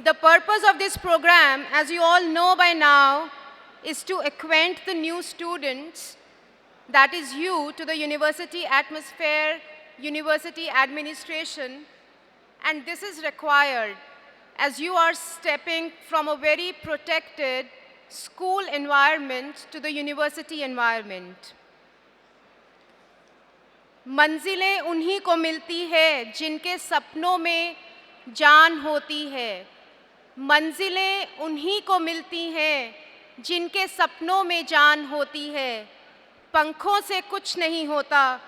The purpose of this program, as you all know by now, is to acquaint the new students, that is you, to the university atmosphere, university administration, and this is required as you are stepping from a very protected school environment to the university environment. मंजिलें उन्हीं को मिलती है जिनके सपनों में जान होती है। मंजिलें उन्हीं को मिलती हैं जिनके सपनों में जान होती है। पंखों से कुछ नहीं होता,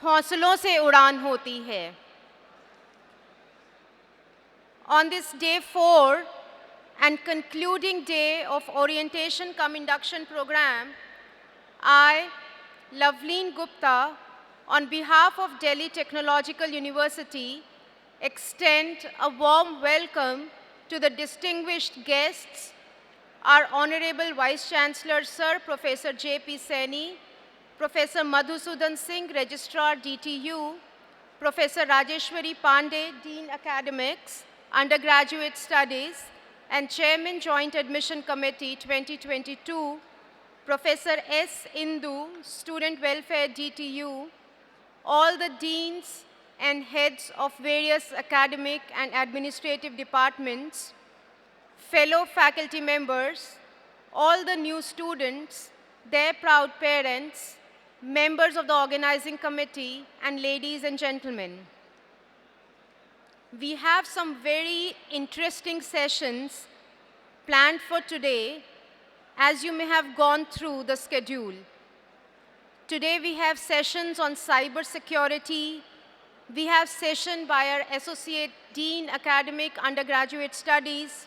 हौसलों से उड़ान होती है। On this day 4 and concluding day of orientation cum induction program, I, Loveleen Gupta, on behalf of Delhi Technological University, extend a warm welcome to the distinguished guests, our Honorable Vice Chancellor, Sir Professor J.P. Saini, Professor Madhusudan Singh, Registrar DTU, Professor Rajeshwari Pandey, Dean Academics, Undergraduate Studies, and Chairman Joint Admission Committee 2022, Professor S. Indu, Student Welfare DTU, all the deans and heads of various academic and administrative departments, fellow faculty members, all the new students, their proud parents, members of the organizing committee, and ladies and gentlemen. We have some very interesting sessions planned for today, as you may have gone through the schedule. Today we have sessions on cyber security. We have session by our Associate Dean Academic Undergraduate Studies.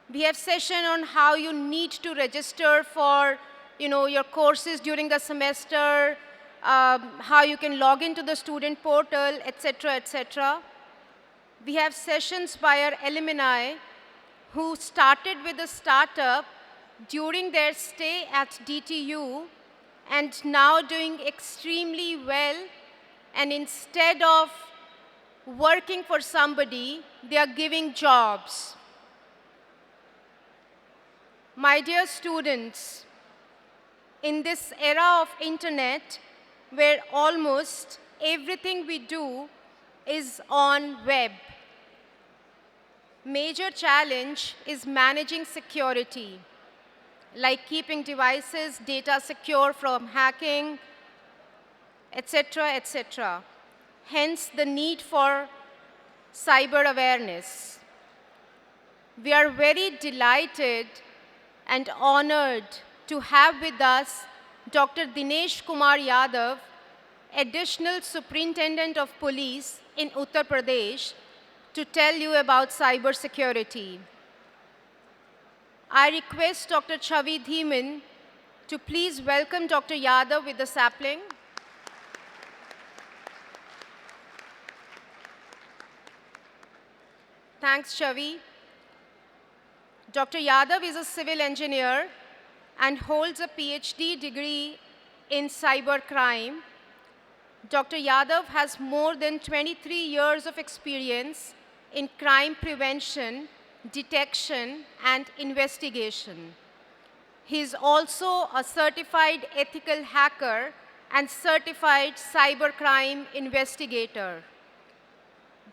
We have session on how you need to register for your courses during the semester, how you can log into the student portal, etc., etc. We have sessions by our alumni who started with a startup during their stay at DTU and now doing extremely well, and instead of working for somebody, they are giving jobs. My dear students, in this era of internet, where almost everything we do is on web, major challenge is managing security, like keeping devices, data secure from hacking, etc., etc. Hence, the need for cyber awareness. We are very delighted and honored to have with us Dr. Dinesh Kumar Yadav, Additional Superintendent of Police in Uttar Pradesh, to tell you about cyber security. I request Dr. Chavi Dhiman to please welcome Dr. Yadav with the sapling. Thanks, Chavi. Dr. Yadav is a civil engineer and holds a PhD degree in cyber crime. Dr. Yadav has more than 23 years of experience in crime prevention, detection, and investigation. He is also a certified ethical hacker and certified cybercrime investigator.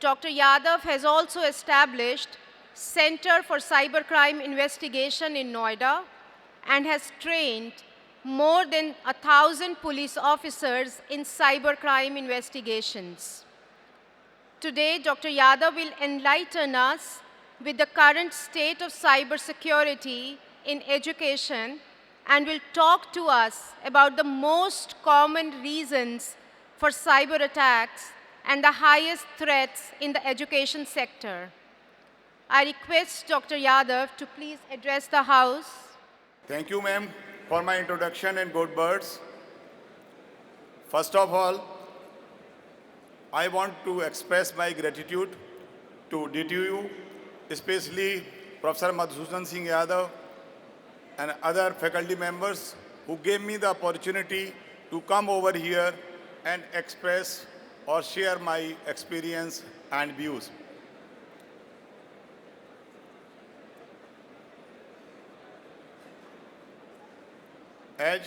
Dr. Yadav has also established Center for Cybercrime Investigation in Noida and has trained more than 1,000 police officers in cybercrime investigations. Today, Dr. Yadav will enlighten us with the current state of cybersecurity in education and will talk to us about the most common reasons for cyber attacks and the highest threats in the education sector. I request Dr. Yadav to please address the House. Thank you, ma'am, for my introduction and good words. First of all, I want to express my gratitude to DTU, especially Professor Madhusudan Singh Yadav and other faculty members who gave me the opportunity to come over here and express or share my experience and views. as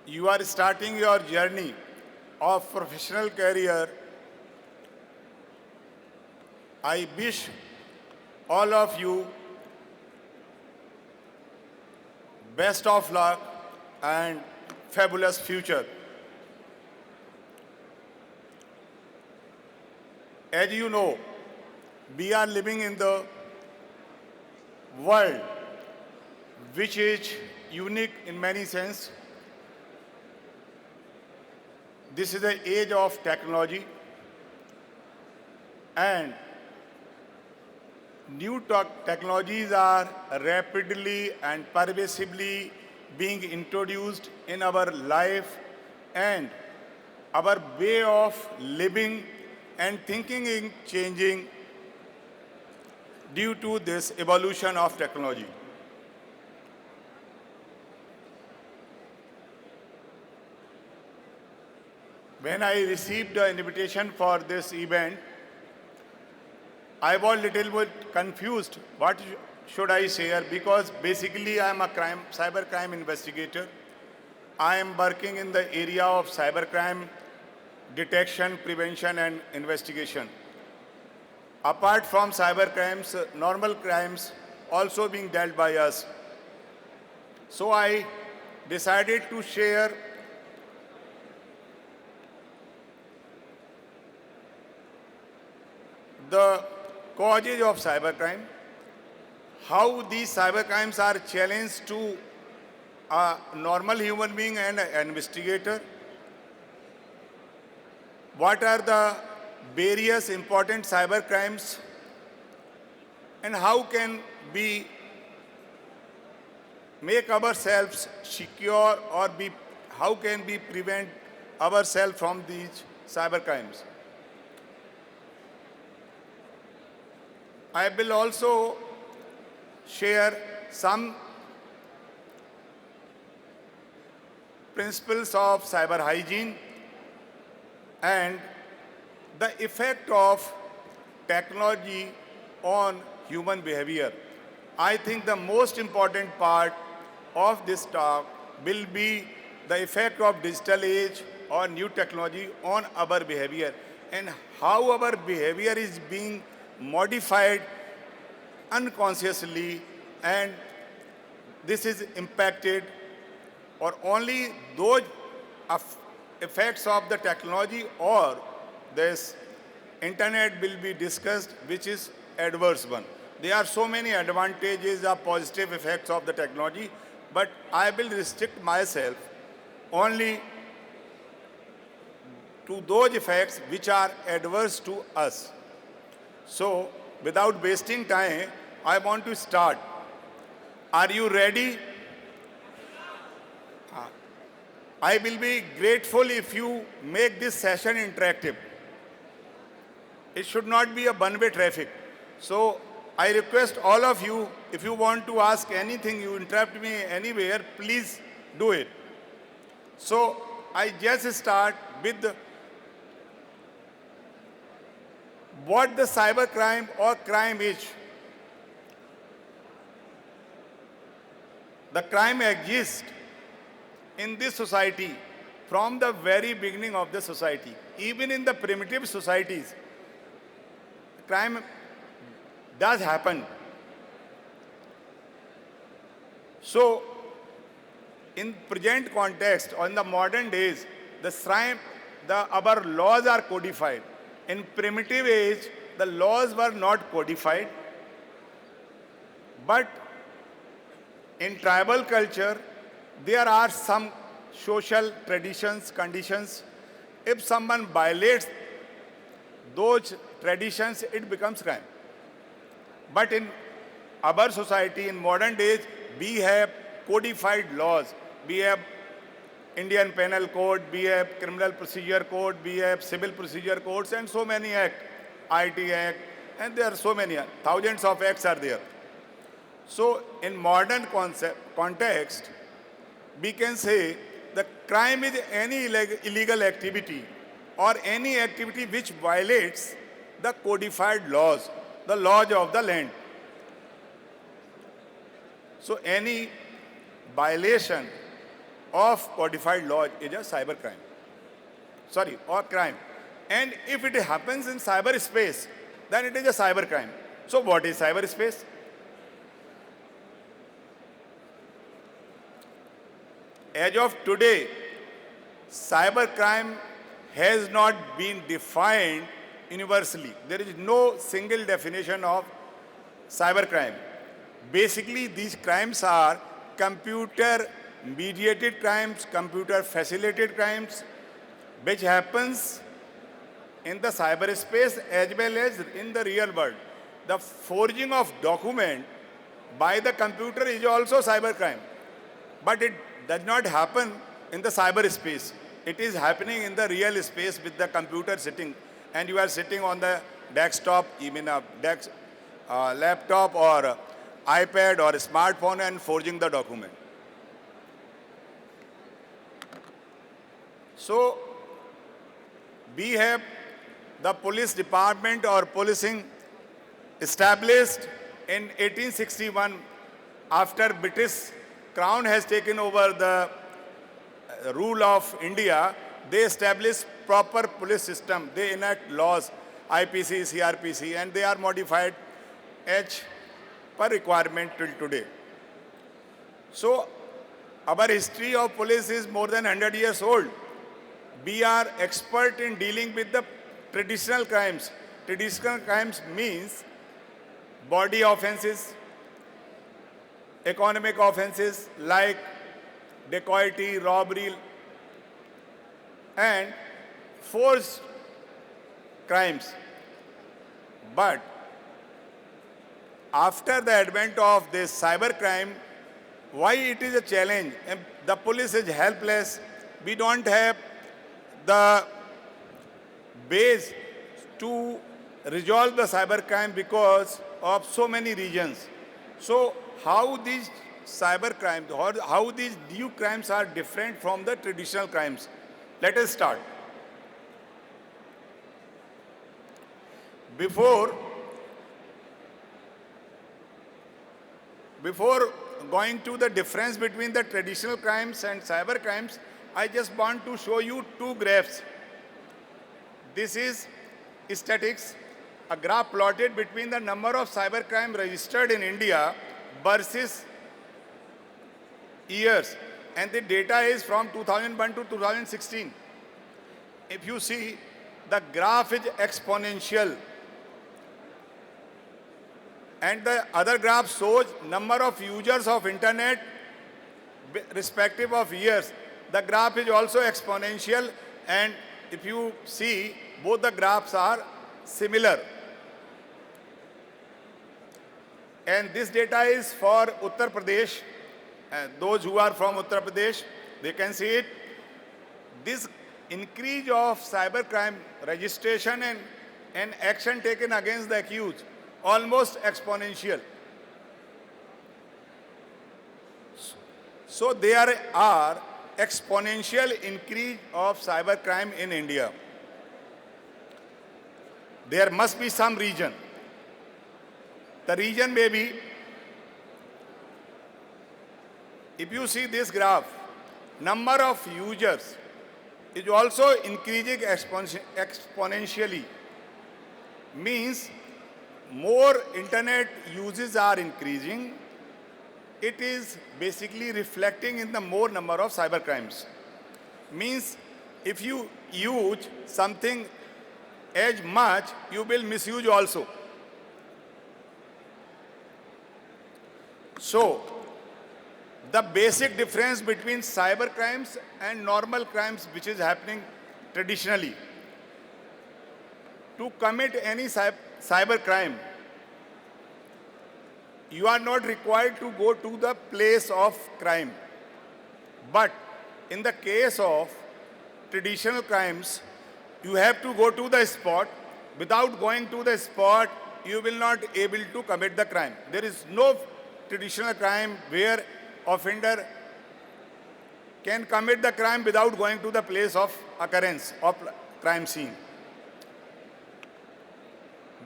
you are starting your journey of professional career, I wish all of you best of luck and fabulous future. As you know, we are living in the world which is unique in many sense. This is the age of technology, and new technologies are rapidly and pervasively being introduced in our life, and our way of living and thinking is changing due to this evolution of technology. When I received the invitation for this event, I was a little bit confused. What should I share? Because basically I am a cybercrime investigator. I am working in the area of cybercrime detection, prevention, and investigation. Apart from cybercrimes, normal crimes also being dealt by us. So I decided to share the causes of cybercrime, how these cybercrimes are challenged to a normal human being and an investigator, what are the various important cybercrimes, and how can we make ourselves secure, or how can we prevent ourselves from these cybercrimes. I will also share some principles of cyber hygiene and the effect of technology on human behavior. I think the most important part of this talk will be the effect of digital age or new technology on our behavior, and how our behavior is being modified unconsciously, and this is impacted, or only those effects of the technology or this internet will be discussed, which is adverse one. There are so many advantages or positive effects of the technology, but I will restrict myself only to those effects which are adverse to us. So, without wasting time, I want to start. Are you ready? I will be grateful if you make this session interactive. It should not be a one-way traffic. So, I request all of you, if you want to ask anything, you interrupt me anywhere, please do it. So, I just start with what the cybercrime or crime is. The crime exists in this society from the very beginning of the society. Even in the primitive societies, crime does happen. So, in present context or in the modern days, our laws are codified. In primitive age, the laws were not codified, but in tribal culture, there are some social traditions, conditions. If someone violates those traditions, it becomes crime. But in our society, in modern days, we have codified laws. We have Indian Penal Code, we have Criminal Procedure Code, we have Civil Procedure Codes, and so many acts, IT Act, and there are so many, thousands of acts are there. So, in modern context, we can say the crime is any illegal activity or any activity which violates the codified laws, the laws of the land. So, any violation of codified law is a cyber crime. Sorry, or crime. And if it happens in cyberspace, then it is a cyber crime. So what is cyberspace? As of today, cybercrime has not been defined universally. There is no single definition of cybercrime. Basically, these crimes are computer-mediated crimes, computer-facilitated crimes, which happens in the cyberspace as well as in the real world. The forging of document by the computer is also cybercrime, but it does not happen in the cyberspace. It is happening in the real space with the computer sitting, and you are sitting on the desktop, even a laptop or iPad or a smartphone and forging the document. So, we have the police department or policing established in 1861 after British Crown has taken over the rule of India. They established proper police system. They enact laws, IPC, CRPC, and they are modified as per requirement till today. So, our history of police is more than 100 years old. We are expert in dealing with the traditional crimes. Traditional crimes means body offenses, economic offenses like dacoity, robbery, and forced crimes. But after the advent of this cybercrime, why it is a challenge? And the police is helpless. We don't have the base to resolve the cybercrime because of so many reasons. So how these cybercrimes, how these new crimes are different from the traditional crimes? Let us start. Before going to the difference between the traditional crimes and cyber crimes, I just want to show you two graphs. This is statistics, a graph plotted between the number of cybercrime registered in India versus years. And the data is from 2001 to 2016. If you see, the graph is exponential. And the other graph shows number of users of internet respective of years. The graph is also exponential, and if you see, both the graphs are similar. And this data is for Uttar Pradesh. Those who are from Uttar Pradesh, they can see it. This increase of cybercrime registration and action taken against the accused, almost exponential. So there are exponential increase of cybercrime in India. There must be some reason. The reason may be, if you see this graph, number of users is also increasing exponentially. Means more internet uses are increasing. It is basically reflecting in the more number of cybercrimes. Means if you use something as much, you will misuse also. So, the basic difference between cybercrimes and normal crimes which is happening traditionally. To commit any cybercrime, you are not required to go to the place of crime. But in the case of traditional crimes, you have to go to the spot. Without going to the spot, you will not able to commit the crime. There is no traditional crime where offender can commit the crime without going to the place of occurrence of crime scene.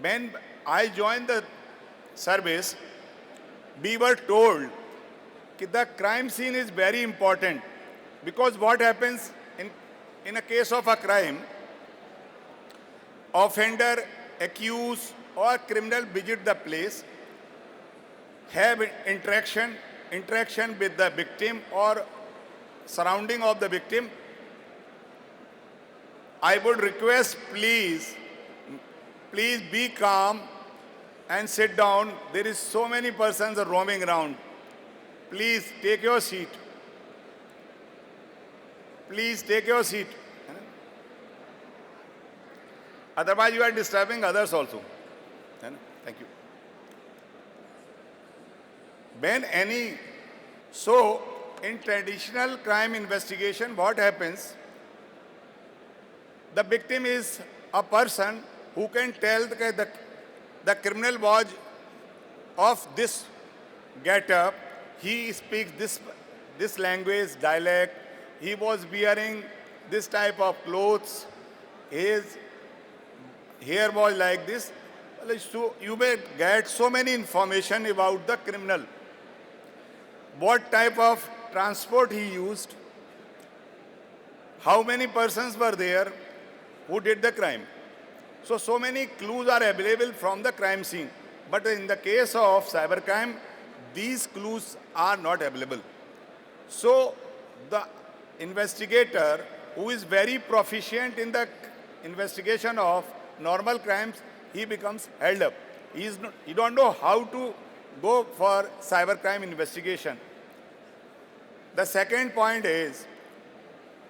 When I joined the service, we were told the crime scene is very important, because what happens in a case of a crime, offender, accused or criminal visit the place, have interaction with the victim or surrounding of the victim. I would request, please be calm and sit down. There is so many persons roaming around. Please take your seat. Please take your seat. Otherwise you are disturbing others also. Thank you. So in traditional crime investigation, what happens? The victim is a person who can tell the criminal was of this get-up, he speaks this language, dialect, he was wearing this type of clothes, his hair was like this. So you may get so many information about the criminal. What type of transport he used, how many persons were there who did the crime. So many clues are available from the crime scene. But in the case of cybercrime, these clues are not available. So the investigator who is very proficient in the investigation of normal crimes, he becomes held up. He don't know how to go for cybercrime investigation. The second point is,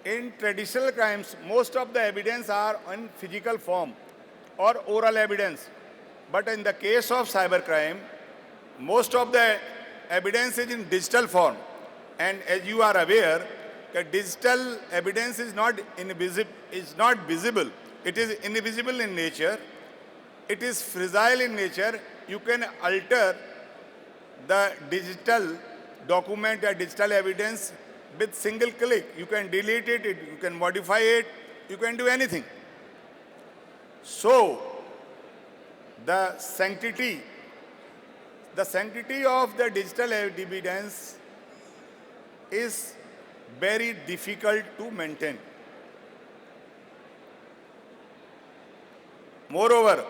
in traditional crimes, most of the evidence are in physical form or oral evidence. But in the case of cybercrime, most of the evidence is in digital form. And as you are aware, that digital evidence is not visible. It is invisible in nature. It is fragile in nature. You can alter the digital document or digital evidence with single click. You can delete it, you can modify it, you can do anything. So the sanctity of the digital evidence is very difficult to maintain. Moreover,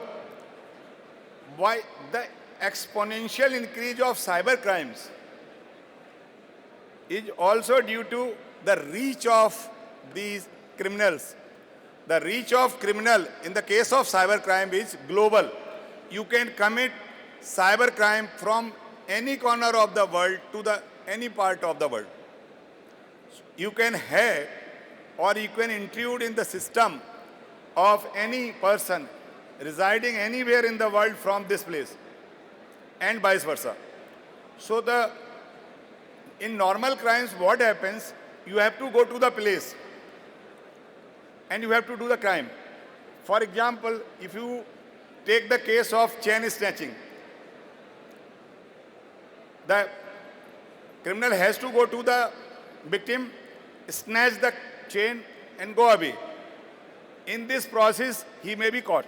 why the exponential increase of cyber crimes is also due to the reach of these criminals. The reach of criminal in the case of cybercrime is global. You can commit cybercrime from any corner of the world to any part of the world. You can hack or you can intrude in the system of any person residing anywhere in the world from this place, and vice versa. So in normal crimes, what happens? You have to go to the place and you have to do the crime. For example, if you take the case of chain snatching, the criminal has to go to the victim, snatch the chain and go away. In this process, he may be caught.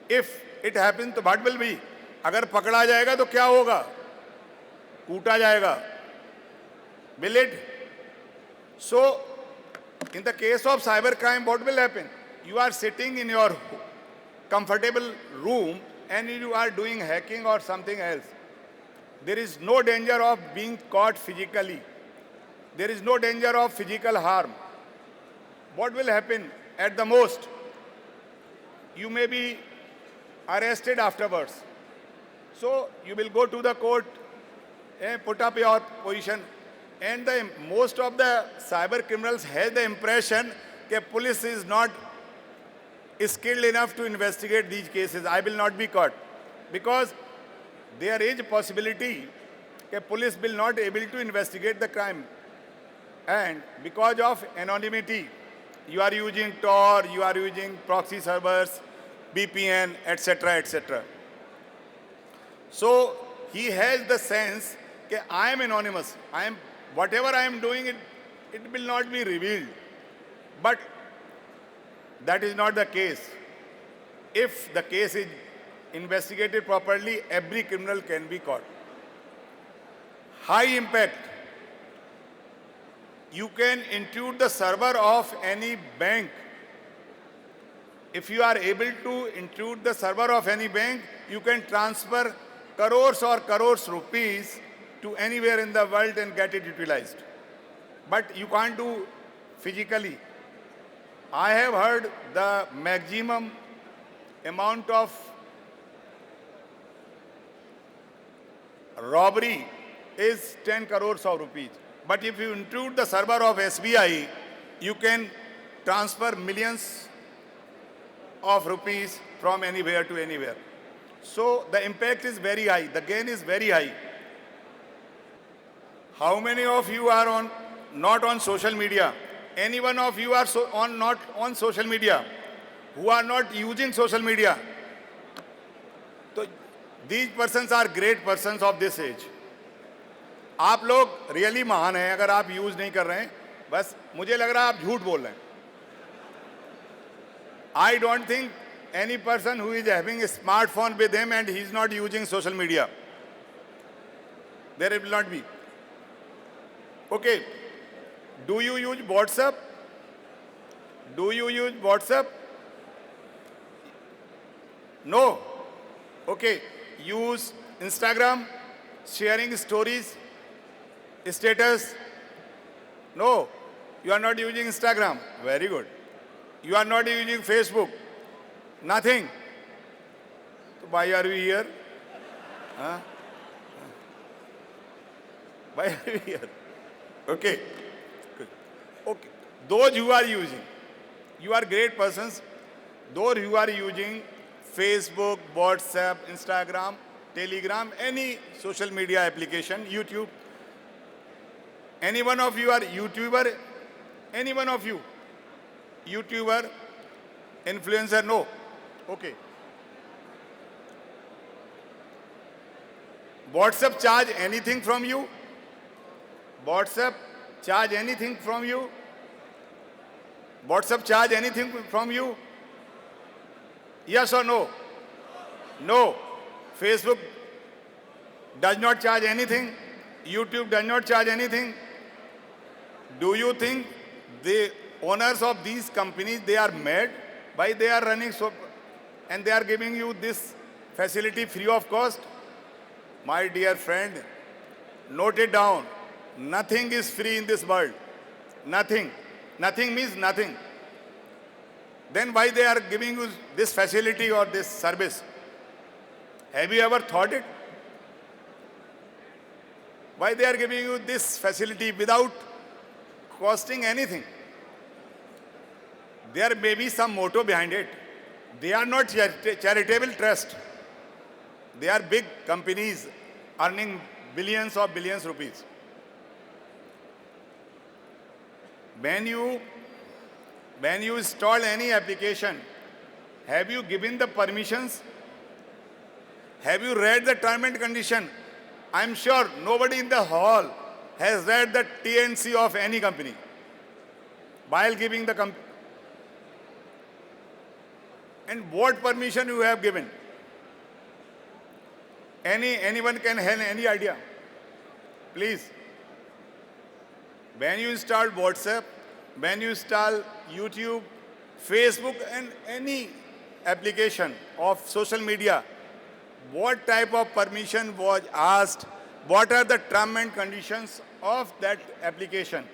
If it happens, तो what will be? अगर पकड़ा जाएगा तो क्या होगा? कूटा जाएगा. Will it? So, in the case of cybercrime, what will happen? You are sitting in your comfortable room and you are doing hacking or something else. There is no danger of being caught physically. There is no danger of physical harm. What will happen? At the most, you may be arrested afterwards. So you will go to the court and put up your position. And most of the cyber criminals have the impression that police is not skilled enough to investigate these cases. I will not be caught. Because there is a possibility that police will not be able to investigate the crime. And because of anonymity, you are using Tor, you are using proxy servers, VPN, etc., etc. So he has the sense that I am anonymous. Whatever I am doing, it will not be revealed. But that is not the case. If the case is investigated properly, every criminal can be caught. high impact. You can intrude the server of any bank. If you are able to intrude the server of any bank, you can transfer crores or crores rupees to anywhere in the world and get it utilized. But you can't do physically. I have heard the maximum amount of robbery is 10 crores of rupees. But if you intrude the server of SBI, you can transfer millions of rupees from anywhere to anywhere. So the impact is very high, the gain is very high. How many of you are not on social media? Any one of you are not on social media, who are not using social media? So these persons are great persons of this age. आप लोग really महान हैं अगर आप use नहीं कर रहे हैं. बस मुझे लग रहा है आप झूठ बोल रहे हैं. I don't think any person who is having a smartphone with him and he is not using social media. There will not be. Okay. Do you use WhatsApp? Do you use WhatsApp? No. Okay. Use Instagram, sharing stories, status. No. You are not using Instagram. Very good. You are not using Facebook. Nothing. So why are we here? Huh? Why are we here? Okay. Good. Okay. Those who are using, you are great persons. Those who are using Facebook, WhatsApp, Instagram, Telegram, any social media application, YouTube. Any one of you are YouTuber? Any one of you? YouTuber, influencer? No. Okay. WhatsApp charge anything from you? WhatsApp charge anything from you? WhatsApp charge anything from you? Yes or no? No. Facebook does not charge anything. YouTube does not charge anything. Do you think the owners of these companies, they are mad? Why they are running so, and they are giving you this facility free of cost? My dear friend, note it down. Nothing is free in this world. Nothing. Nothing means nothing. Then why they are giving you this facility or this service? Have you ever thought it? Why they are giving you this facility without costing anything? There may be some motto behind it. They are not charitable trust. They are big companies earning billions of billions rupees. When you install any application, have you given the permissions? Have you read the term and condition? I'm sure nobody in the hall has read the TNC of any company while giving the and what permission you have given? Anyone can have any idea? Please. When you install WhatsApp, when you install YouTube, Facebook and any application of social media, what type of permission was asked? What are the terms and conditions of that application?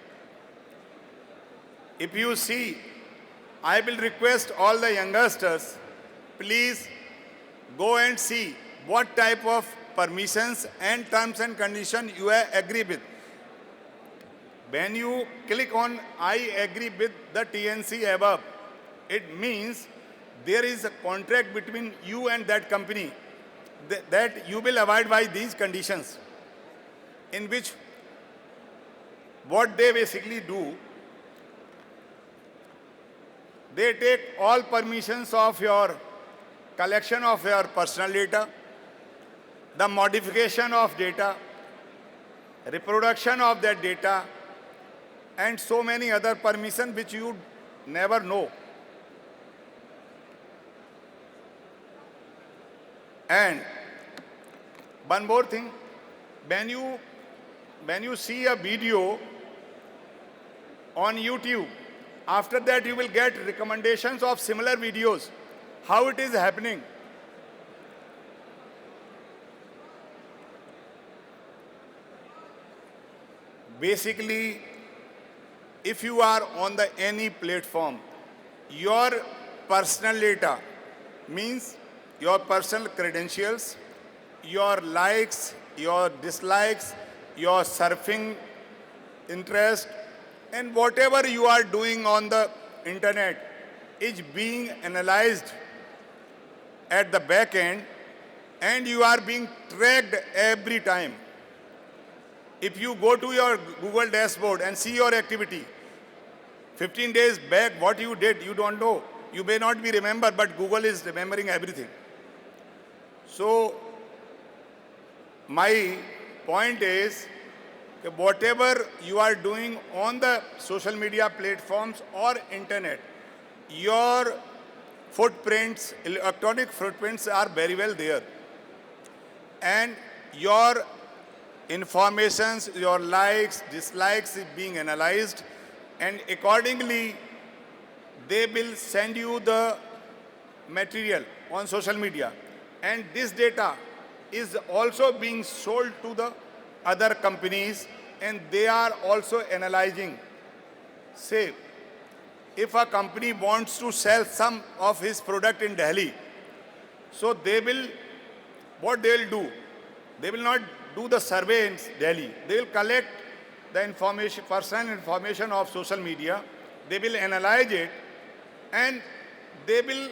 If you see, I will request all the youngsters, please go and see what type of permissions and terms and conditions you agree with. When you click on I agree with the TNC above, it means there is a contract between you and that company that you will abide by these conditions, in which what they basically do, they take all permissions of your collection of your personal data, the modification of data, reproduction of that data, and so many other permissions which you never know. And one more thing, when you when you see a video on YouTube, after that you will get recommendations of similar videos. How it is happening? Basically, if you are on the any platform, your personal data means your personal credentials, your likes, your dislikes, your surfing interest, and whatever you are doing on the internet is being analyzed at the back end, and you are being tracked every time. If you go to your Google dashboard and see your activity, 15 days back what you did, you don't know. You may not be remembered, but Google is remembering everything. So my point is that whatever you are doing on the social media platforms or internet, your footprints, electronic footprints are very well there. And your informations, your likes, dislikes is being analyzed, and accordingly they will send you the material on social media. And this data is also being sold to the other companies, and they are also analyzing. Say, if a company wants to sell some of his product in Delhi, so what they will do? They will not do the survey in Delhi. They will collect the information, personal information of social media. They will analyze it, and they will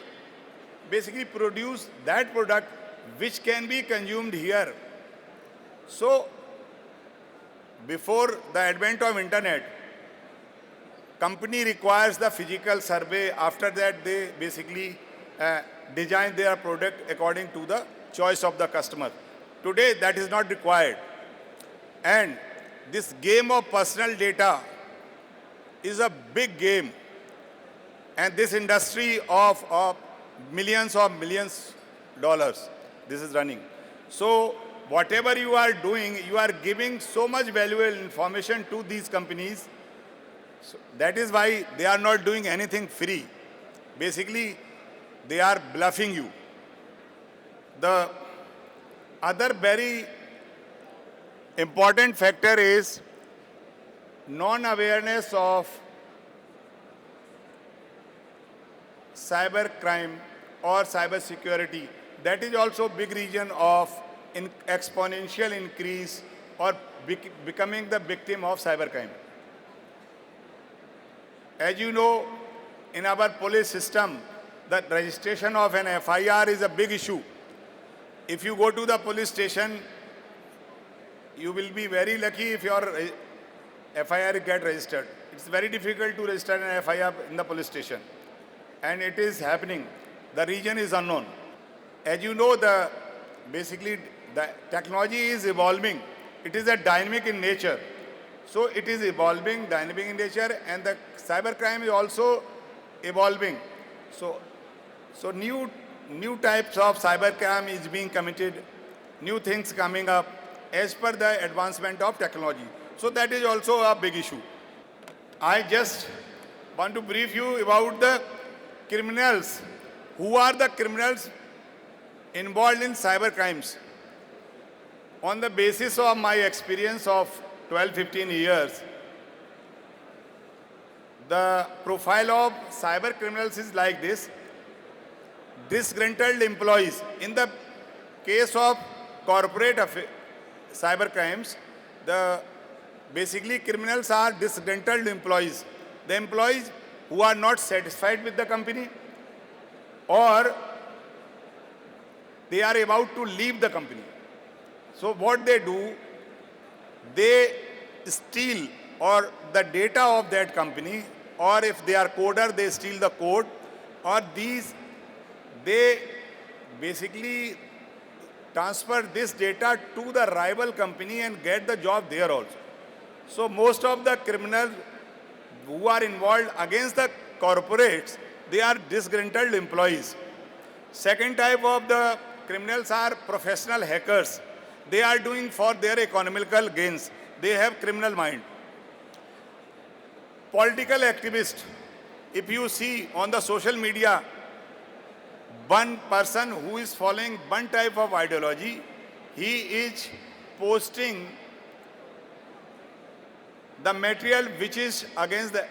basically produce that product which can be consumed here. So, before the advent of internet, company requires the physical survey. After that, they basically design their product according to the choice of the customer. Today, that is not required. And this game of personal data is a big game. And this industry of millions dollars, this is running. So whatever you are doing, you are giving so much valuable information to these companies. So that is why they are not doing anything free. Basically, they are bluffing you. The other very important factor is non-awareness of cyber crime or cyber security. That is also a big reason of exponential increase or becoming the victim of cyber crime. As you know, in our police system, the registration of an FIR is a big issue. If you go to the police station, you will be very lucky if your FIR get registered. It's very difficult to register an FIR in the police station. And it is happening. The reason is unknown. As you know, basically the technology is evolving. It is a dynamic in nature. So it is evolving, dynamic in nature, and the cybercrime is also evolving. So new types of cybercrime is being committed, new things coming up as per the advancement of technology. So that is also a big issue. I just want to brief you about the criminals. Who are the criminals involved in cyber crimes? On the basis of my experience of 12-15 years, the profile of cyber criminals is like this. Disgruntled employees. In the case of corporate cyber crimes, basically criminals are disgruntled employees. The employees who are not satisfied with the company, or they are about to leave the company. So what they do, they steal or the data of that company, or if they are coder, they steal the code, or they basically transfer this data to the rival company and get the job there also. So most of the criminals who are involved against the corporates, they are disgruntled employees. Second type of the criminals are professional hackers. They are doing for their economical gains. they have criminal mind. Political activist, if you see on the social media, one person who is following one type of ideology, he is posting the material which is against the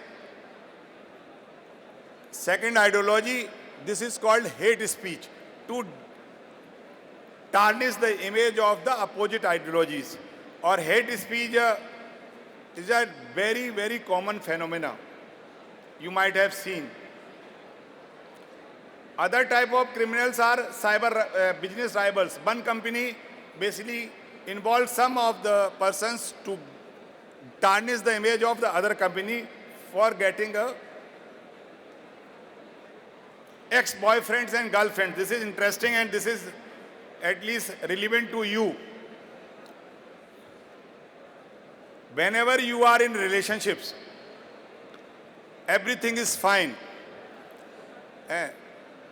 second ideology. This is called hate speech, to tarnish the image of the opposite ideologies. Or hate speech is a very, very common phenomena. You might have seen. Other type of criminals are cyber business rivals. One company basically involves some of the persons to tarnish the image of the other company for getting a ex-boyfriends and girlfriends. This is interesting, and this is at least relevant to you. Whenever you are in relationships, everything is fine.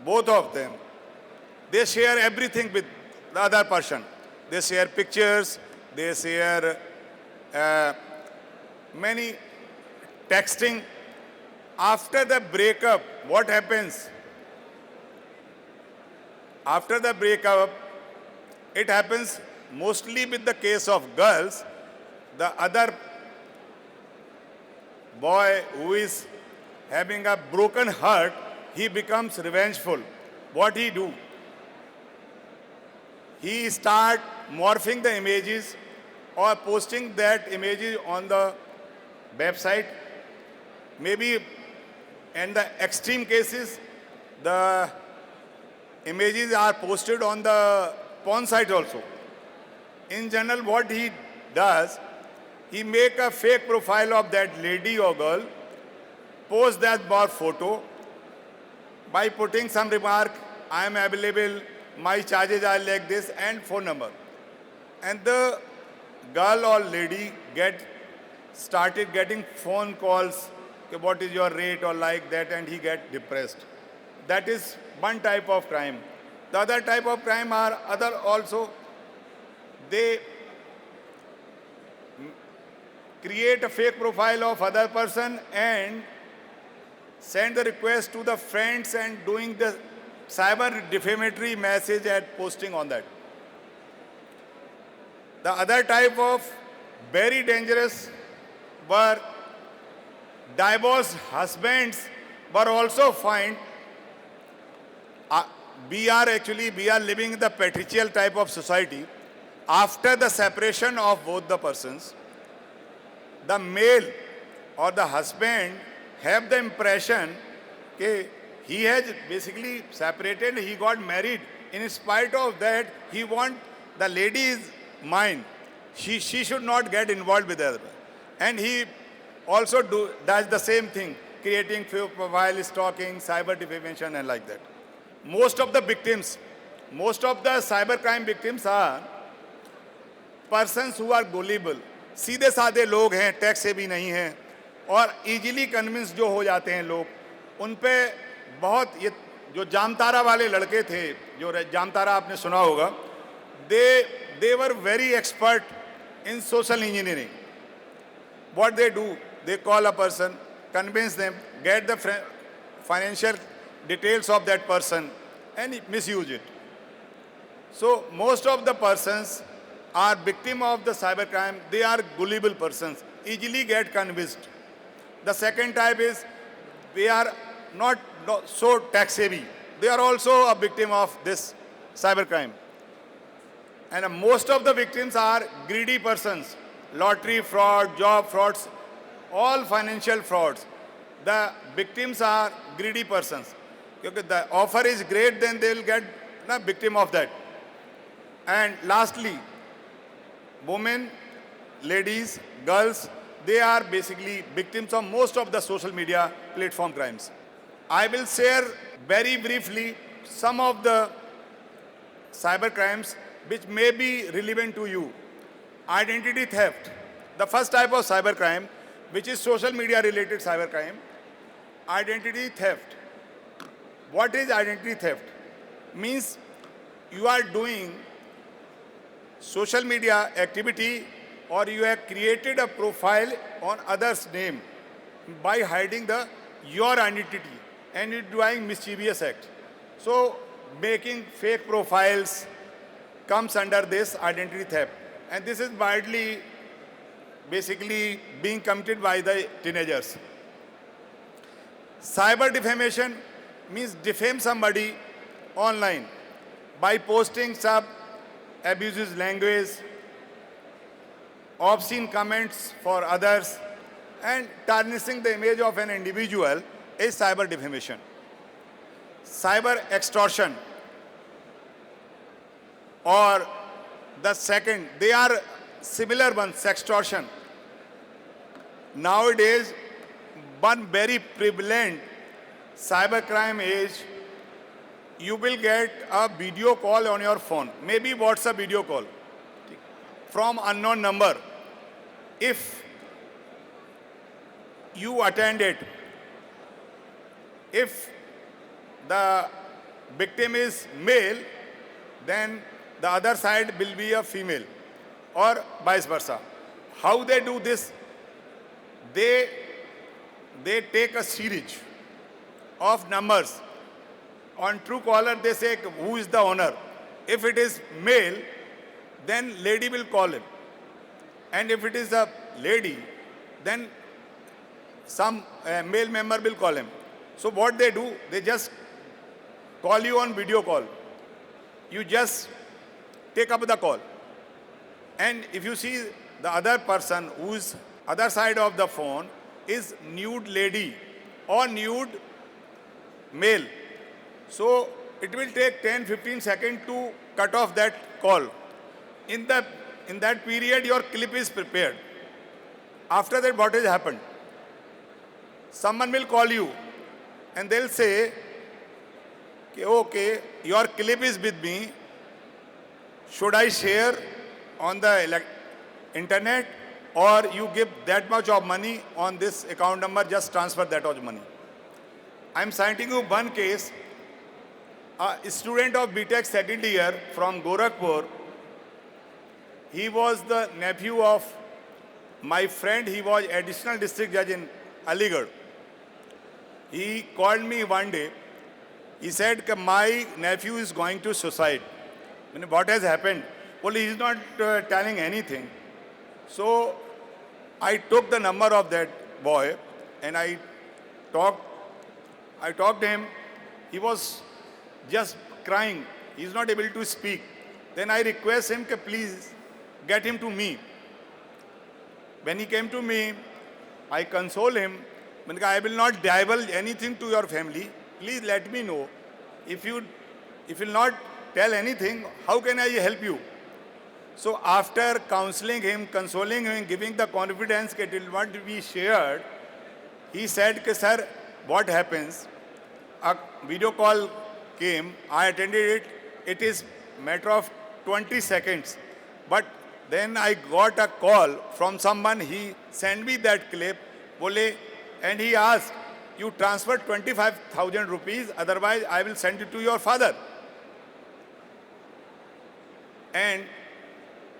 Both of them, they share everything with the other person. They share pictures, they share many texting. After the breakup, what happens? After the breakup, it happens mostly with the case of girls. The other boy who is having a broken heart, he becomes revengeful. What he do? He start morphing the images or posting that images on the website. Maybe in the extreme cases, the images are posted on the porn site also. In general, what he does, he make a fake profile of that lady or girl, post that bar photo by putting some remark, I am available, my charges are like this, and phone number. And the girl or lady started getting phone calls, okay, what is your rate or like that, and he get depressed. That is one type of crime. The other type of crime are other also. They create a fake profile of other person and send the request to the friends and doing the cyber defamatory message and posting on that. The other type of very dangerous were divorced husbands were also fined. We are living in the patriarchal type of society. After the separation of both the persons, the male or the husband have the impression that he has basically separated, he got married. In spite of that, he want the lady is mine. She should not get involved with the other. And he also does the same thing, creating fake profile, stalking, cyber defamation, and like that. Most of the cybercrime victims are persons who are gullible. सीधे साधे लोग हैं, tax से भी नहीं हैं, और easily convince जो हो जाते हैं लोग, उन पे बहुत ये जो जामतारा वाले लड़के थे, जो जामतारा आपने सुना होगा, they were very expert in social engineering. What they do, they call a person, convince them, get the financial details of that person, and misuse it. So most of the persons are victim of the cybercrime. They are gullible persons, easily get convinced. The second type is they are not so tax savvy. They are also a victim of this cybercrime. And most of the victims are greedy persons, lottery fraud, job frauds, all financial frauds. The victims are greedy persons. Because the offer is great, then they will get a victim of that. And lastly, women, ladies, girls, they are basically victims of most of the social media platform crimes. I will share very briefly some of the cyber crimes which may be relevant to you. Identity theft, the first type of cybercrime, which is social media related cybercrime. Identity theft. What is identity theft? Means you are doing social media activity or you have created a profile on others' name by hiding your identity and you doing mischievous act. So making fake profiles comes under this identity theft, and this is widely basically being committed by the teenagers. Cyber defamation means defame somebody online by posting some abuses language, obscene comments for others, and tarnishing the image of an individual is cyber defamation. Cyber extortion, or the second, they are similar ones, sextortion. Nowadays, one very prevalent cybercrime is you will get a video call on your phone, maybe WhatsApp video call from unknown number. If you attend it, if the victim is male, then the other side will be a female, or vice versa. How they do this? They take a series of numbers. On Truecaller, they say who is the owner. If it is male, then lady will call him. And if it is a lady, then some male member will call him. So what they do, they just call you on video call. You just take up the call. And if you see the other person who's other side of the phone is nude lady or nude male, so it will take 10-15 seconds to cut off that call. In that period, your clip is prepared. After that, what has happened? Someone will call you and they'll say, okay, your clip is with me. Should I share on the internet, or you give that much of money on this account number, just transfer that much money? I'm citing you one case. A student of BTech second year from Gorakhpur, he was the nephew of my friend. He was additional district judge in Aligarh. He called me one day. He said, my nephew is going to suicide. What has happened? Well, he is not telling anything. So I took the number of that boy and I talked to him. He was just crying. He is not able to speak. Then I request him, please get him to me. When he came to me, I console him. I will not divulge anything to your family. Please let me know. If you will not tell anything, how can I help you? So after counseling him, consoling him, giving the confidence that it will not be shared, he said, sir, what happens? A video call came, I attended it. It is matter of 20 seconds. But then I got a call from someone. He sent me that clip, and he asked, you transfer 25,000 rupees, otherwise I will send it to your father. And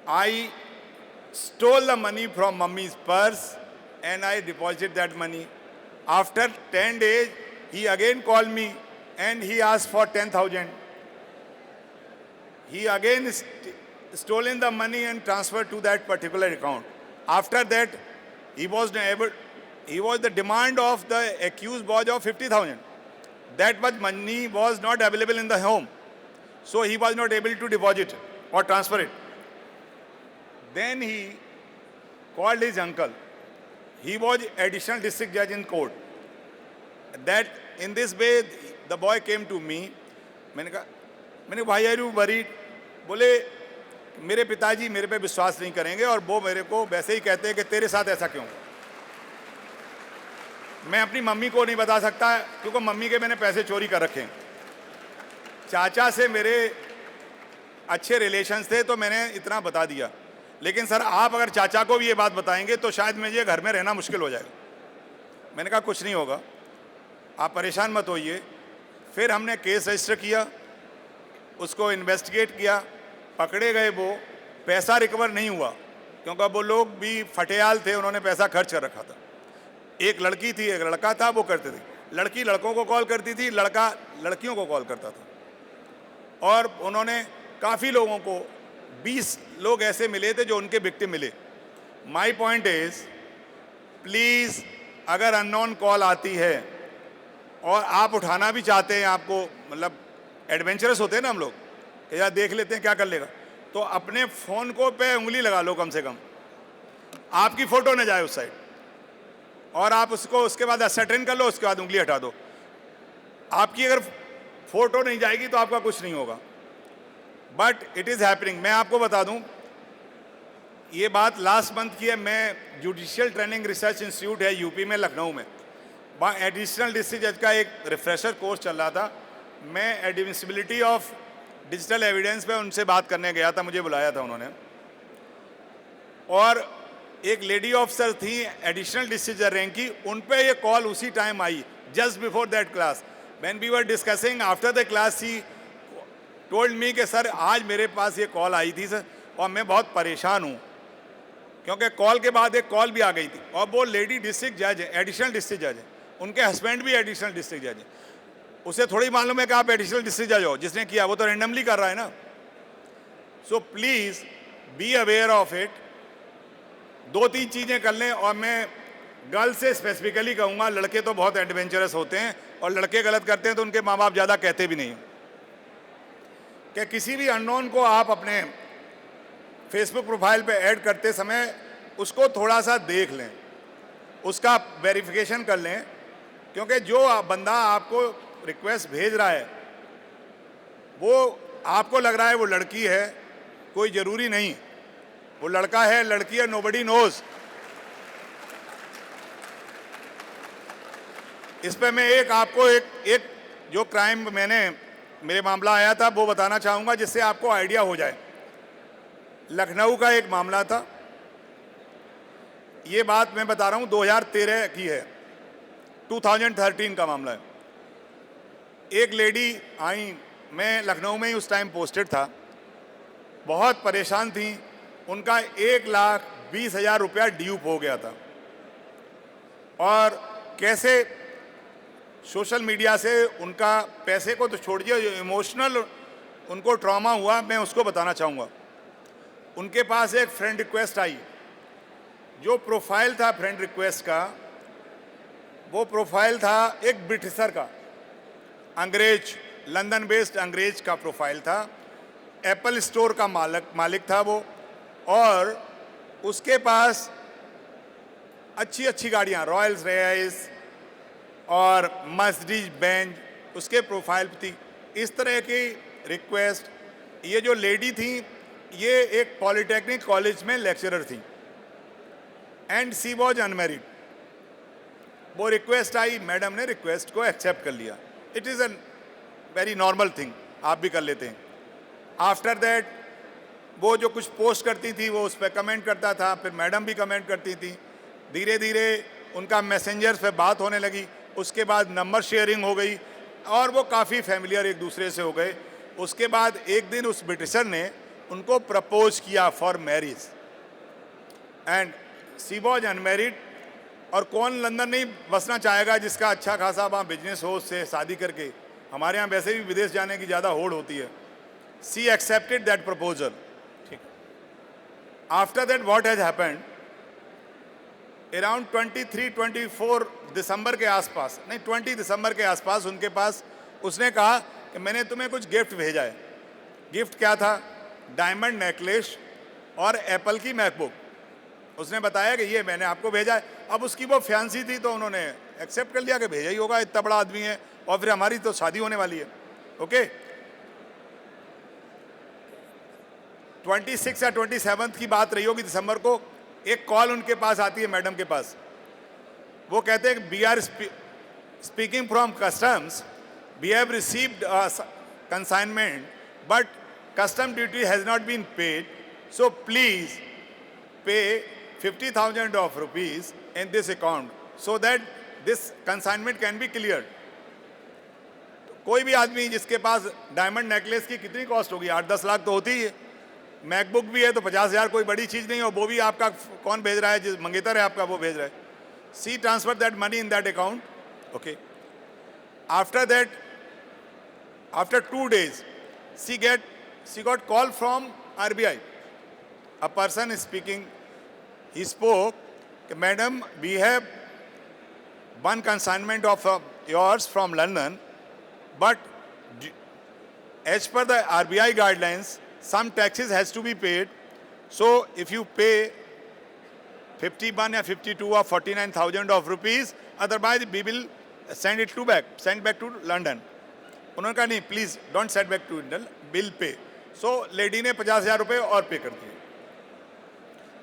I stole the money from mummy's purse and I deposited that money. After 10 days, he again called me and he asked for 10,000. He again stolen the money and transferred to that particular account. After that, he was the demand of the accused was of 50,000. That much money was not available in the home. So he was not able to deposit or transfer it. Then he called his uncle. He was additional district judge in court. That in this way, the boy came to me. Why are you worried? बोले मेरे पिताजी मेरे पे विश्वास नहीं करेंगे और वो मेरे को वैसे ही कहते हैं कि तेरे साथ ऐसा क्यों? मैं अपनी मम्मी को नहीं बता सकता क्योंकि मम्मी के मैंने पैसे चोरी कर रखे हैं। चाचा से मेरे अच्छे रिलेशंस थे तो मैंने इतना बता दिया। लेकिन सर आप अगर चाचा को भी ये बात बताएंगे तो शायद मुझे घर में रहना मुश्किल हो जाएगा। मैंने कहा कुछ नहीं होगा, आप परेशान मत होइए। फिर हमने केस रजिस्टर किया, उसको इन्वेस्टिगेट किया, पकड़े गए वो, पैसा रिकवर नहीं हुआ। क्योंकि वो लोग भी फटेयाल थे, उन्होंने पैसा खर्च कर रखा था। एक लड़की थी, एक लड़का था, वो करते थे। लड़की लड़कों को कॉल करती थी, लड़का लड़कियों को कॉल करता था। और उन्होंने काफ़ी लोगों को, 20 लोग ऐसे मिले थे जो उनके विक्टिम मिले। माई पॉइंट इज, प्लीज़ अगर अननोन कॉल आती है और आप उठाना भी चाहते हैं, आपको मतलब एडवेंचरस होते हैं ना हम लोग कि यार देख लेते हैं क्या कर लेगा, तो अपने फ़ोन को पे उंगली लगा लो कम से कम, आपकी फ़ोटो न जाए उस साइड, और आप उसको उसके बाद असर्टेन कर लो, उसके बाद उंगली हटा दो। आपकी अगर फ़ोटो नहीं जाएगी तो आपका कुछ नहीं होगा। But it is happening. मैं आपको बता दूं, ये बात लास्ट मंथ की है। मैं जुडिशियल ट्रेनिंग रिसर्च इंस्टीट्यूट है यूपी में, लखनऊ में, वहाँ एडिशनल डिस्ट्रिक्ट जज का एक रिफ्रेशर कोर्स चल रहा था। मैं एडमिसिबिलिटी ऑफ डिजिटल एविडेंस पे उनसे बात करने गया था, मुझे बुलाया था उन्होंने। और एक लेडी ऑफिसर थी एडिशनल डिस्ट्रिक्ट जज रैंक की, उन पे ये कॉल उसी टाइम आई, just before that class. When we were discussing after the class, she told me कि सर आज मेरे पास ये कॉल आई थी सर, और मैं बहुत परेशान हूँ, क्योंकि कॉल के बाद एक कॉल भी आ गई थी। और वो लेडी डिस्ट्रिक्ट जज है, एडिशनल डिस्ट्रिक्ट जज है, उनके हस्बैंड भी एडिशनल डिस्ट्रिक्ट जज है। उसे थोड़ी मालूम है कि आप एडिशनल डिस्ट्रिक्ट जज हो, जिसने किया वो तो रेंडमली कर रहा है ना। So please be aware of it. 2-3 चीज़ें कर लें। और मैं गर्ल्स से स्पेसिफिकली कहूँगा, लड़के तो बहुत एडवेंचरस होते हैं, और लड़के गलत करते हैं तो उनके माँ बाप ज़्यादा कहते भी नहीं हैं, कि किसी भी अननोन को आप अपने फेसबुक प्रोफाइल पे ऐड करते समय उसको थोड़ा सा देख लें, उसका वेरिफिकेशन कर लें, क्योंकि जो बंदा आपको रिक्वेस्ट भेज रहा है वो आपको लग रहा है वो लड़की है, कोई ज़रूरी नहीं वो लड़का है, लड़की है, नोबडी नोज। इस पे मैं आपको एक जो क्राइम मेरे मामला आया था वो बताना चाहूँगा, जिससे आपको आइडिया हो जाए। लखनऊ का एक मामला था, ये बात मैं बता रहा हूँ 2013 की है, 2013 का मामला है। एक लेडी आई, मैं लखनऊ में ही उस टाइम पोस्टेड था, बहुत परेशान थी, उनका 1,20,000 रुपया ड्यूप हो गया था। और कैसे सोशल मीडिया से उनका पैसे को तो छोड़िए, जो इमोशनल उनको ट्रॉमा हुआ, मैं उसको बताना चाहूँगा। उनके पास एक फ्रेंड रिक्वेस्ट आई, जो प्रोफाइल था फ्रेंड रिक्वेस्ट का, वो प्रोफाइल था एक ब्रिटिशर का, अंग्रेज, लंदन बेस्ड अंग्रेज का प्रोफाइल था। एप्पल स्टोर का मालिक था वो, और उसके पास अच्छी अच्छी गाड़ियाँ, रॉयल्स रॉयस और मर्सिडीज बेंज उसके प्रोफाइल पे थी। इस तरह की रिक्वेस्ट, ये जो लेडी थी ये एक पॉलिटेक्निक कॉलेज में लेक्चरर थी, एंड सी वॉज अनमेरिड। वो रिक्वेस्ट आई, मैडम ने रिक्वेस्ट को एक्सेप्ट कर लिया। It is a very normal thing, आप भी कर लेते हैं। आफ्टर दैट वो जो कुछ पोस्ट करती थी वो उस पर कमेंट करता था, फिर मैडम भी कमेंट करती थी। धीरे धीरे उनका मैसेंजर पे बात होने लगी, उसके बाद नंबर शेयरिंग हो गई, और वो काफ़ी फैमिलियर एक दूसरे से हो गए। उसके बाद एक दिन उस ब्रिटिशर ने उनको प्रपोज किया for marriage, and she was unmarried. और कौन लंदन नहीं बसना चाहेगा जिसका अच्छा खासा वहाँ बिजनेस हो, उससे शादी करके। हमारे यहाँ वैसे भी विदेश जाने की ज़्यादा होड़ होती है। सी एक्सेप्टेड दैट प्रपोजल। ठीक। After that what has happened, around 23-24 दिसंबर के आसपास, नहीं 20 दिसंबर के आसपास उनके पास उसने कहा कि मैंने तुम्हें कुछ गिफ्ट भेजा है। गिफ्ट क्या था? डायमंड नेकलेस और एप्पल की मैकबुक। उसने बताया कि ये मैंने आपको भेजा है। अब उसकी वो फैंसी थी तो उन्होंने एक्सेप्ट कर लिया कि भेजा ही होगा, इतना बड़ा आदमी है, और फिर हमारी तो शादी होने वाली है। ओके। 26 या 27 की बात रही होगी दिसंबर को, एक कॉल उनके पास आती है मैडम के पास। वो कहते हैं we are speaking from customs, we have received consignment but custom duty has not been paid, so please pay 50,000 of rupees in this account so that this consignment can be cleared. कोई भी आदमी जिसके पास diamond necklace की कितनी cost होगी? 8-10 लाख तो होती ही है। मैकबुक भी है तो 50,000 कोई बड़ी चीज़ नहीं, और वो भी आपका कौन भेज रहा है, जिस मंगेतर है आपका वो भेज रहा है. See transfer that money in that account. Okay. After that, after 2 days, she got call from RBI. A person is speaking. He spoke, Madam, we have one consignment of yours from London, but as per the RBI guidelines, some taxes has to be paid. So if you pay 51 or 52 or 49,000 of rupees, otherwise we will send back to London. उन्होंने कहा नहीं, please don't send back to Indian, bill pay. So lady ने 50,000 रुपये और पे कर दिए.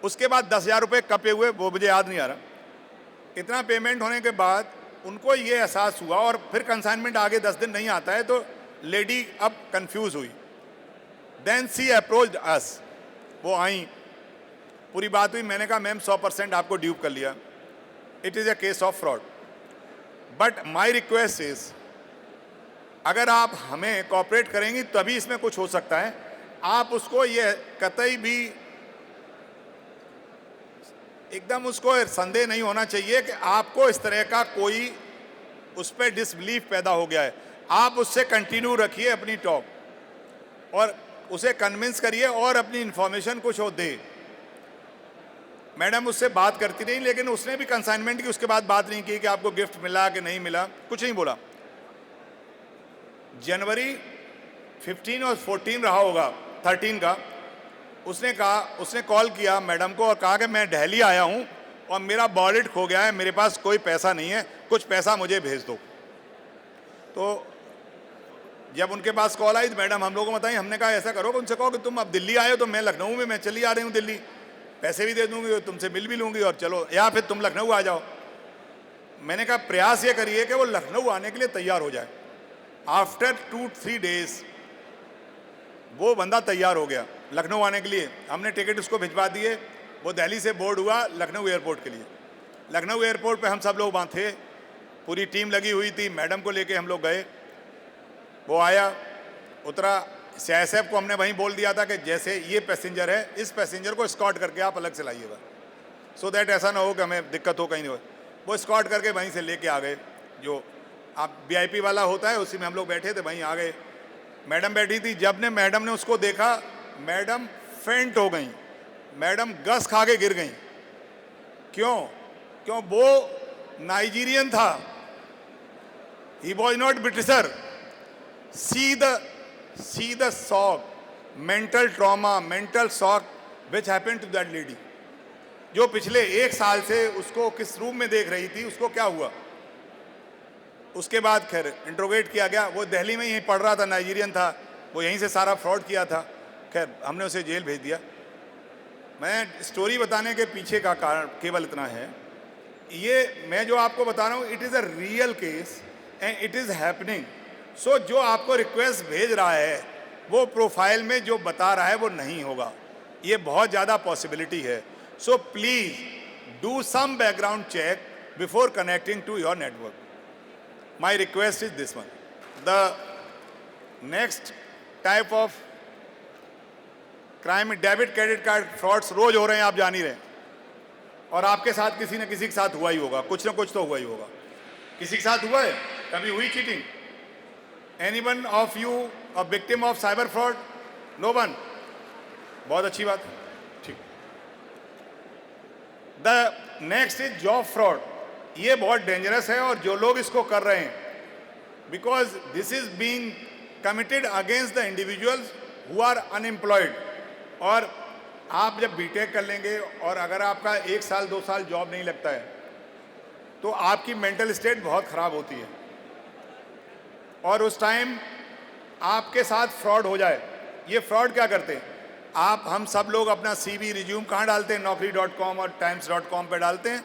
उसके बाद 10,000 रुपये कब पे हुए वो मुझे याद नहीं आ रहा. इतना पेमेंट होने के बाद उनको ये एहसास हुआ, और फिर कंसाइनमेंट आगे 10 दिन नहीं आता है, तो लेडी अब कंफ्यूज हुई. देन सी अप्रोच्ड अस. वो आई, पूरी बात हुई. मैंने कहा मैम 100% आपको ड्यूप कर लिया. It is a case of fraud. But my request is, अगर आप हमें कॉपरेट करेंगी तभी इसमें कुछ हो सकता है. आप उसको ये कतई भी एकदम उसको संदेह नहीं होना चाहिए कि आपको इस तरह का कोई उस पर डिसबिलीफ पैदा हो गया है. आप उससे कंटिन्यू रखिए अपनी टॉक, और उसे कन्विंस करिए और अपनी इंफॉर्मेशन कुछ हो दे. मैडम उससे बात करती रही, लेकिन उसने भी कंसाइनमेंट की उसके बाद बात नहीं की कि आपको गिफ्ट मिला कि नहीं मिला, कुछ नहीं बोला. जनवरी 15 और 14 रहा होगा, 13 का, उसने कॉल किया मैडम को और कहा कि मैं दिल्ली आया हूं और मेरा वॉलेट खो गया है, मेरे पास कोई पैसा नहीं है, कुछ पैसा मुझे भेज दो. तो जब उनके पास कॉल आई तो मैडम हम लोगों को बताई. हमने कहा ऐसा करो कि उनसे कहो कि तुम अब दिल्ली आए हो तो मैं लखनऊ में, मैं चली आ रही हूँ दिल्ली, पैसे भी दे दूंगी और तुमसे मिल भी लूंगी, और चलो, या फिर तुम लखनऊ आ जाओ. मैंने कहा प्रयास ये करिए कि वो लखनऊ आने के लिए तैयार हो जाए. आफ्टर 2-3 days वो बंदा तैयार हो गया लखनऊ आने के लिए. हमने टिकट उसको भिजवा दिए. वो दिल्ली से बोर्ड हुआ लखनऊ एयरपोर्ट के लिए. लखनऊ एयरपोर्ट पे हम सब लोग वहाँ थे, पूरी टीम लगी हुई थी. मैडम को लेके हम लोग गए. वो आया, उतरा. CISF को हमने वहीं बोल दिया था कि जैसे ये पैसेंजर है, इस पैसेंजर को स्कॉट करके आप अलग से लाइएगा, सो दैट ऐसा ना हो कि हमें दिक्कत हो कहीं नहीं हो. वो स्कॉट करके वहीं से लेके आ गए. जो आप VIP वाला होता है उसी में हम लोग बैठे थे, वहीं आ गए. मैडम बैठी थी. जब ने मैडम ने उसको देखा, मैडम फेंट हो गई. मैडम गस खा के गिर गई. क्यों वो नाइजीरियन था. He was not britisher. see the shock, mental trauma, mental shock which happened to that lady. जो पिछले 1 साल से उसको किस रूम में देख रही थी, उसको क्या हुआ. उसके बाद खैर इंट्रोगेट किया गया. वो दिल्ली में ही पढ़ रहा था, नाइजीरियन था, वो यहीं से सारा फ्रॉड किया था. खैर हमने उसे जेल भेज दिया. मैं स्टोरी बताने के पीछे का कारण केवल इतना है, ये मैं जो आपको बता रहा हूँ, it is a real case and it is happening. So जो आपको रिक्वेस्ट भेज रहा है वो प्रोफाइल में जो बता रहा है वो नहीं होगा. ये बहुत ज़्यादा पॉसिबिलिटी है. So please do some background check before connecting to your network. My request is this one. The next type of crime, debit credit card frauds रोज हो रहे हैं, आप जान ही रहे हैं. और आपके साथ किसी न किसी के साथ हुआ ही होगा, कुछ ना कुछ तो हुआ ही होगा. किसी के साथ हुआ है, कभी हुई cheating? Anyone of you a victim of cyber fraud? No one. बहुत अच्छी बात है. ठीक. The next is job fraud. ये बहुत डेंजरस है, और जो लोग इसको कर रहे हैं, because this is being committed against the individuals who are unemployed. और आप जब बीटेक कर लेंगे और अगर आपका 1 साल 2 साल जॉब नहीं लगता है तो आपकी मेंटल स्टेट बहुत ख़राब होती है, और उस टाइम आपके साथ फ्रॉड हो जाए. ये फ्रॉड क्या करते हैं, हम सब लोग अपना CV रिज्यूम कहाँ डालते हैं, naukri.com और times.com पे डालते हैं.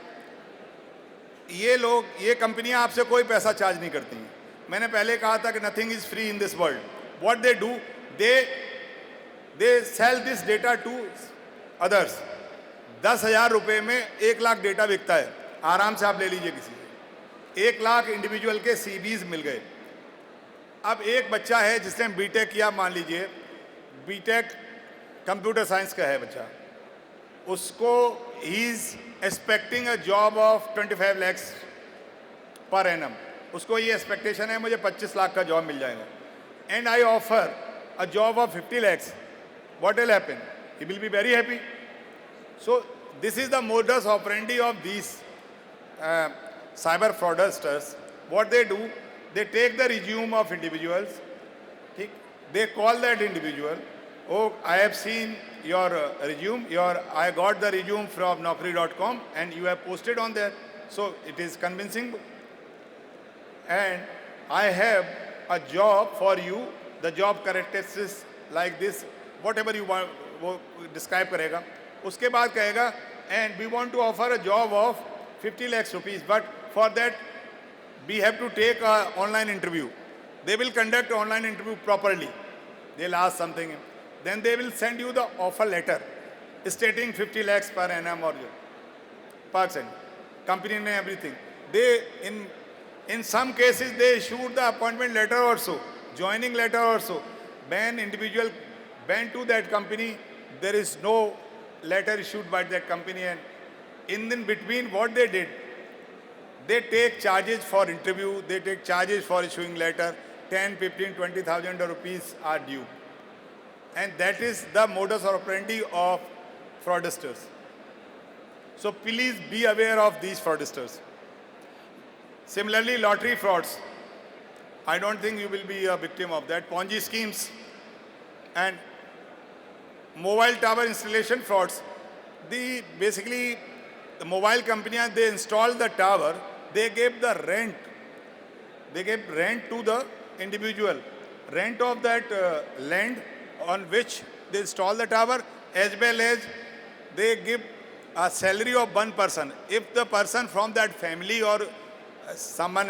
ये लोग, ये कंपनियां आपसे कोई पैसा चार्ज नहीं करती हैं. मैंने पहले कहा था कि nothing is free in this world. What they do, they sell this data to others. 10,000 रुपये में 1 लाख डेटा बिकता है. आराम से आप ले लीजिए किसी से. 1 लाख इंडिविजुअल के CVs मिल गए. अब एक बच्चा है जिसने बीटेक किया, मान लीजिए बीटेक कंप्यूटर साइंस का है बच्चा, उसको he is expecting a job of 25 lakhs per annum, उसको ये एक्सपेक्टेशन है मुझे 25 लाख का जॉब मिल जाएगा, and I offer a job of 50 lakhs, what will happen? He will be very happy. So this is the modus operandi of these cyber fraudsters. What they do, they take the resume of individuals, they call that individual, oh, I have seen your resume, I got the resume from Naukri.com and you have posted on there, so it is convincing, and I have a job for you, the job characteristics like this, whatever you want, वो describe करेगा, उसके बाद कहेगा, and we want to offer a job of 50 lakhs rupees, but for that we have to take an online interview. They will conduct online interview properly. They'll ask something. Then they will send you the offer letter stating 50 lakhs per annum or %, company name, everything. They, in some cases, they issued the appointment letter also, joining letter also. When individual went to that company, there is no letter issued by that company, and in between what they did, they take charges for interview, they take charges for issuing letter, 10, 15, 20,000 rupees are due. And that is the modus operandi of fraudsters. So please be aware of these fraudsters. Similarly, lottery frauds. I don't think you will be a victim of that. Ponzi schemes and mobile tower installation frauds. Basically, the mobile companies, they install the tower, they gave the rent. They gave rent to the individual. Rent of that land on which they install the tower, as well as they give a salary of one person. If the person from that family or someone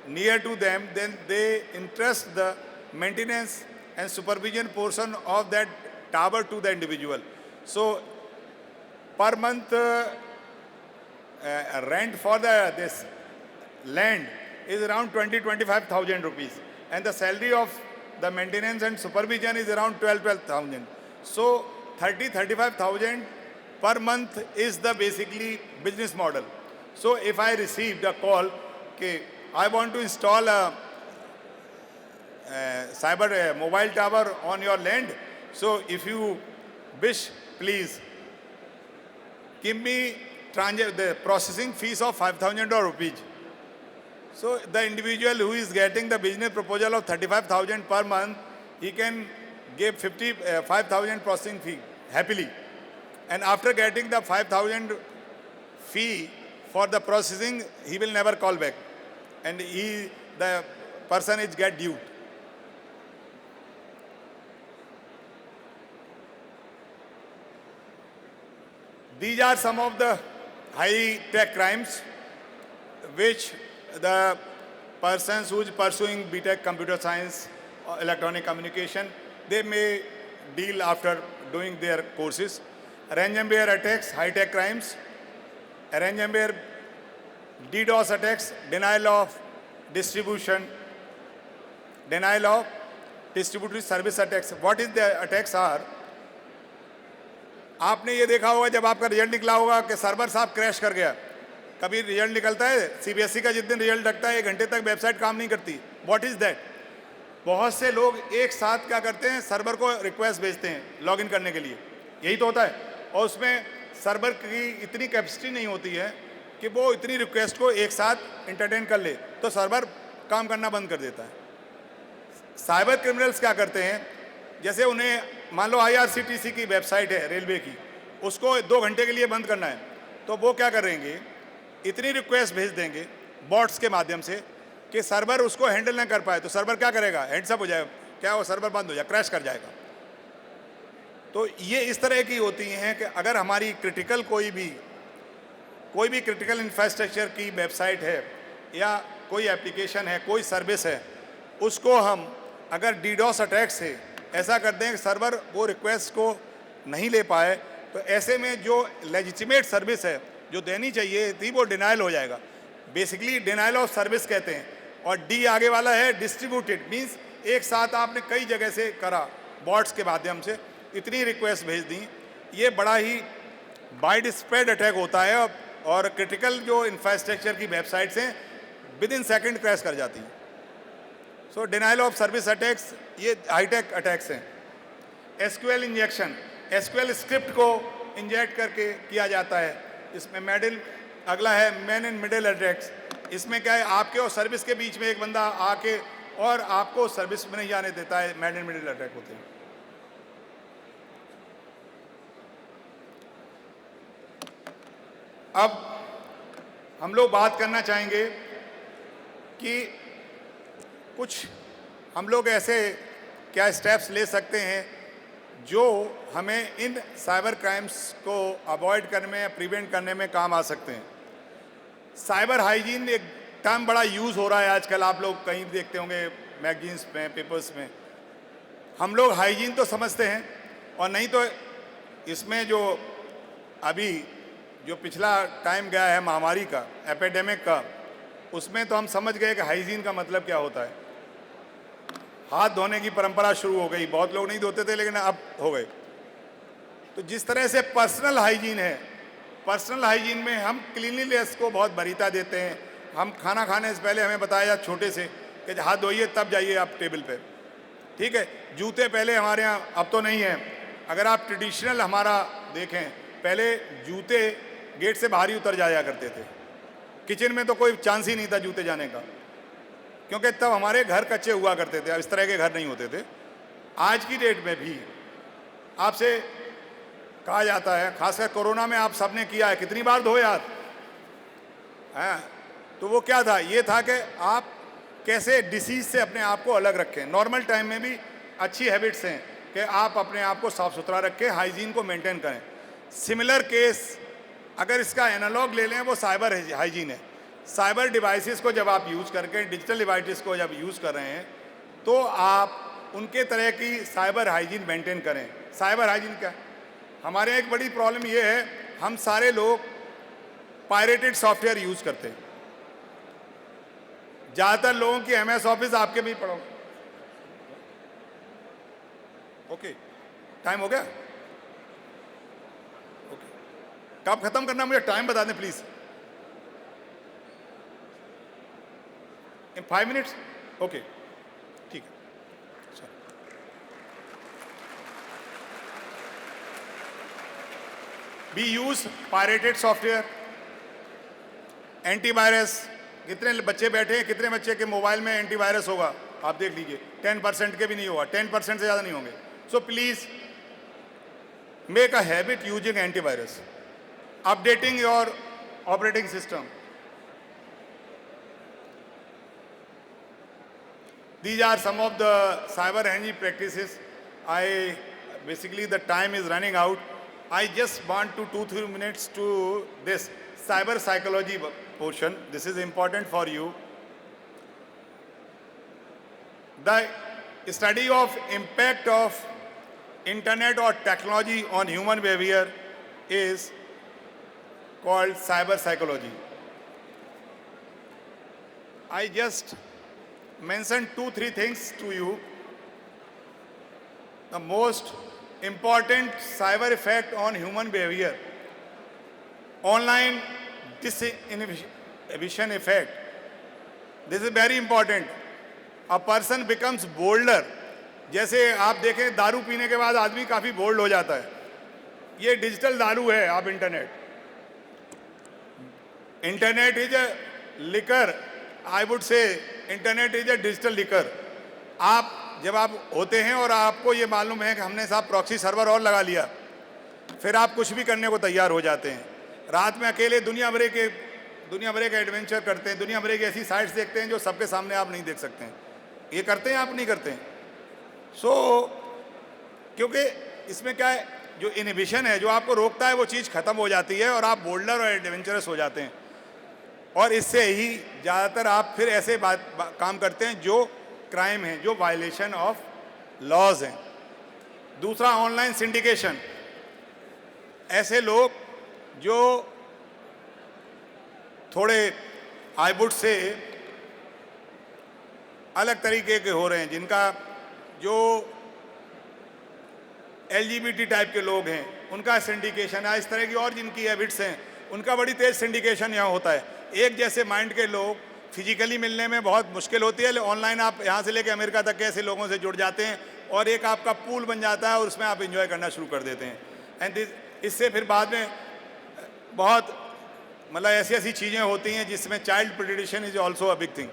near to them, then they entrust the maintenance and supervision portion of that tower to the individual. So per month rent for this land is around 20,000-25,000 rupees, and the salary of the maintenance and supervision is around 12,000. So 30,000-35,000 per month is the basically business model. So if I received a call, okay, I want to install a cyber mobile tower on your land, so if you wish, please give me the processing fees of 5,000 rupees. So the individual who is getting the business proposal of 35,000 per month, he can give 5,000 processing fee happily. And after getting the 5,000 fee for the processing, he will never call back. And the person is get due. These are some of the high-tech crimes which the persons who is pursuing BTech computer science or electronic communication, they may deal after doing their courses. Ransomware attacks, high-tech crimes. Ransomware, DDoS attacks, denial of distribution, denial of distributory service attacks. What is the attacks are? आपने ये देखा होगा जब आपका result निकला होगा कि server साहब क्रैश कर गया. कभी रिजल्ट निकलता है, सीबीएसई का जिस दिन रिजल्ट लगता है 1 घंटे तक वेबसाइट काम नहीं करती. What is that? बहुत से लोग एक साथ क्या करते हैं, सर्वर को रिक्वेस्ट भेजते हैं लॉगिन करने के लिए. यही तो होता है. और उसमें सर्वर की इतनी कैपेसिटी नहीं होती है कि वो इतनी रिक्वेस्ट को एक साथ इंटरटेन कर ले, तो सर्वर काम करना बंद कर देता है. साइबर क्रिमिनल्स क्या करते हैं, जैसे उन्हें मान लो IRCTC की वेबसाइट है रेलवे की, उसको 2 घंटे के लिए बंद करना है, तो वो क्या करेंगे, इतनी रिक्वेस्ट भेज देंगे बॉट्स के माध्यम से कि सर्वर उसको हैंडल ना कर पाए. तो सर्वर क्या करेगा, हेड्सअप हो जाएगा, क्या वो सर्वर बंद हो जाएगा, क्रैश कर जाएगा. तो ये इस तरह की होती हैं कि अगर हमारी क्रिटिकल कोई भी क्रिटिकल इंफ्रास्ट्रक्चर की वेबसाइट है या कोई एप्लीकेशन है, कोई सर्विस है, उसको हम अगर डीडोस अटैक से ऐसा कर दें कि सर्वर वो रिक्वेस्ट को नहीं ले पाए, तो ऐसे में जो लेजिटिमेट सर्विस है जो देनी चाहिए थी वो डिनाइल हो जाएगा. बेसिकली डिनाइल ऑफ सर्विस कहते हैं. और डी आगे वाला है डिस्ट्रीब्यूटेड, मीन्स एक साथ आपने कई जगह से करा बॉट्स के माध्यम से, इतनी रिक्वेस्ट भेज दी। ये बड़ा ही वाइड स्प्रेड अटैक होता है और क्रिटिकल जो इंफ्रास्ट्रक्चर की वेबसाइट्स हैं विद इन सेकेंड क्रैश कर जाती हैं। सो डिनाइल ऑफ सर्विस अटैक्स ये हाईटेक अटैक्स हैं। एसक्यूएल इंजेक्शन, एसक्यूएल स्क्रिप्ट को इंजेक्ट करके किया जाता है। इसमें मेडल, अगला है मैन इन मिडिल अटैक्स। इसमें क्या है, आपके और सर्विस के बीच में एक बंदा आके और आपको सर्विस में नहीं जाने देता है, मैन इन मिडिल अटैक होते हैं। अब हम लोग बात करना चाहेंगे कि कुछ हम लोग ऐसे क्या स्टेप्स ले सकते हैं जो हमें इन साइबर क्राइम्स को अवॉइड करने में या प्रिवेंट करने में काम आ सकते हैं। साइबर हाइजीन एक टर्म बड़ा यूज़ हो रहा है आजकल, आप लोग कहीं देखते होंगे मैगजीन्स में, पेपर्स में। हम लोग हाइजीन तो समझते हैं, और नहीं तो इसमें जो अभी जो पिछला टाइम गया है महामारी का, एपिडेमिक का, उसमें तो हम समझ गए कि हाइजीन का मतलब क्या होता है। हाथ धोने की परंपरा शुरू हो गई, बहुत लोग नहीं धोते थे लेकिन अब हो गए। तो जिस तरह से पर्सनल हाइजीन है, पर्सनल हाइजीन में हम क्लीनलीनेस को बहुत वरीयता देते हैं। हम खाना खाने से पहले हमें बताया छोटे से कि हाथ धोइए तब जाइए आप टेबल पे, ठीक है। जूते पहले हमारे यहाँ, अब तो नहीं है, अगर आप ट्रेडिशनल हमारा देखें, पहले जूते गेट से बाहर ही उतर जाया करते थे। किचन में तो कोई चांस ही नहीं था जूते जाने का, क्योंकि तब हमारे घर कच्चे हुआ करते थे, अब इस तरह के घर नहीं होते थे। आज की डेट में भी आपसे कहा जाता है, खासकर कोरोना में आप सबने किया है, कितनी बार धोए हाथ हैं। तो वो क्या था, ये था कि आप कैसे डिसीज से अपने आप को अलग रखें। नॉर्मल टाइम में भी अच्छी हैबिट्स हैं कि आप अपने आप को साफ सुथरा रखें, हाइजीन को मेंटेन करें। सिमिलर केस अगर इसका एनालॉग ले लें, वो साइबर हाइजीन है। साइबर डिवाइसेस को जब आप यूज़ करके, डिजिटल डिवाइसेस को जब यूज़ कर रहे हैं, तो आप उनके तरह की साइबर हाइजीन मेंटेन करें। साइबर हाइजीन क्या, हमारे यहाँ एक बड़ी प्रॉब्लम ये है, हम सारे लोग पायरेटेड सॉफ्टवेयर यूज़ करते हैं। ज़्यादातर लोगों की MS ऑफिस आपके भी पढ़ो। ओके, टाइम हो गया? ओके, कब खत्म करना, मुझे टाइम बता दें प्लीज़। In 5 minutes? ओके, ठीक है। We use pirated software, antivirus. कितने बच्चे बैठे हैं, कितने बच्चे के मोबाइल में एंटीवायरस होगा, आप देख लीजिए। 10% के भी नहीं होगा, 10% से ज़्यादा नहीं होंगे। So please make a habit using antivirus, updating your operating system. These are some of the cyber hygiene practices. Basically the time is running out. I just want to 2-3 minutes to this cyber psychology portion. This is important for you. The study of impact of internet or technology on human behavior is called cyber psychology. I just mention 2-3 things to you. The most important cyber effect on human behavior, online disinhibition effect. This is very important. A person becomes bolder. जैसे आप देखें, दारू पीने के बाद आदमी काफ़ी bold हो जाता है। ये डिजिटल दारू है। आप internet is a liquor, I would say internet is a digital liquor. आप जब आप होते हैं और आपको ये मालूम है कि हमने साहब प्रॉक्सी सर्वर और लगा लिया, फिर आप कुछ भी करने को तैयार हो जाते हैं। रात में अकेले दुनिया भर के एडवेंचर करते हैं, दुनिया भर की ऐसी साइट्स देखते हैं जो सबके सामने आप नहीं देख सकते हैं। ये करते हैं, आप नहीं करते हैं। क्योंकि इसमें क्या है, जो इनहिबिशन है, जो आपको रोकता है, वो चीज़ ख़त्म हो जाती है और आप बोल्डर और एडवेंचरस हो जाते हैं। और इससे ही ज़्यादातर आप फिर ऐसे काम करते हैं जो क्राइम है, जो वायलेशन ऑफ लॉज हैं। दूसरा, ऑनलाइन सिंडिकेशन। ऐसे लोग जो थोड़े आई वुड से अलग तरीके के हो रहे हैं, जिनका जो LGBT टाइप के लोग हैं उनका सिंडिकेशन है, इस तरह की और जिनकी हैबिट्स हैं उनका बड़ी तेज़ सिंडिकेशन यहाँ होता है। एक जैसे माइंड के लोग फिजिकली मिलने में बहुत मुश्किल होती है, ऑनलाइन आप यहाँ से लेकर अमेरिका तक के ऐसे लोगों से जुड़ जाते हैं और एक आपका पूल बन जाता है और उसमें आप इंजॉय करना शुरू कर देते हैं। एंड इससे फिर बाद में बहुत मतलब ऐसी ऐसी चीज़ें होती हैं जिसमें child predation is also a big thing.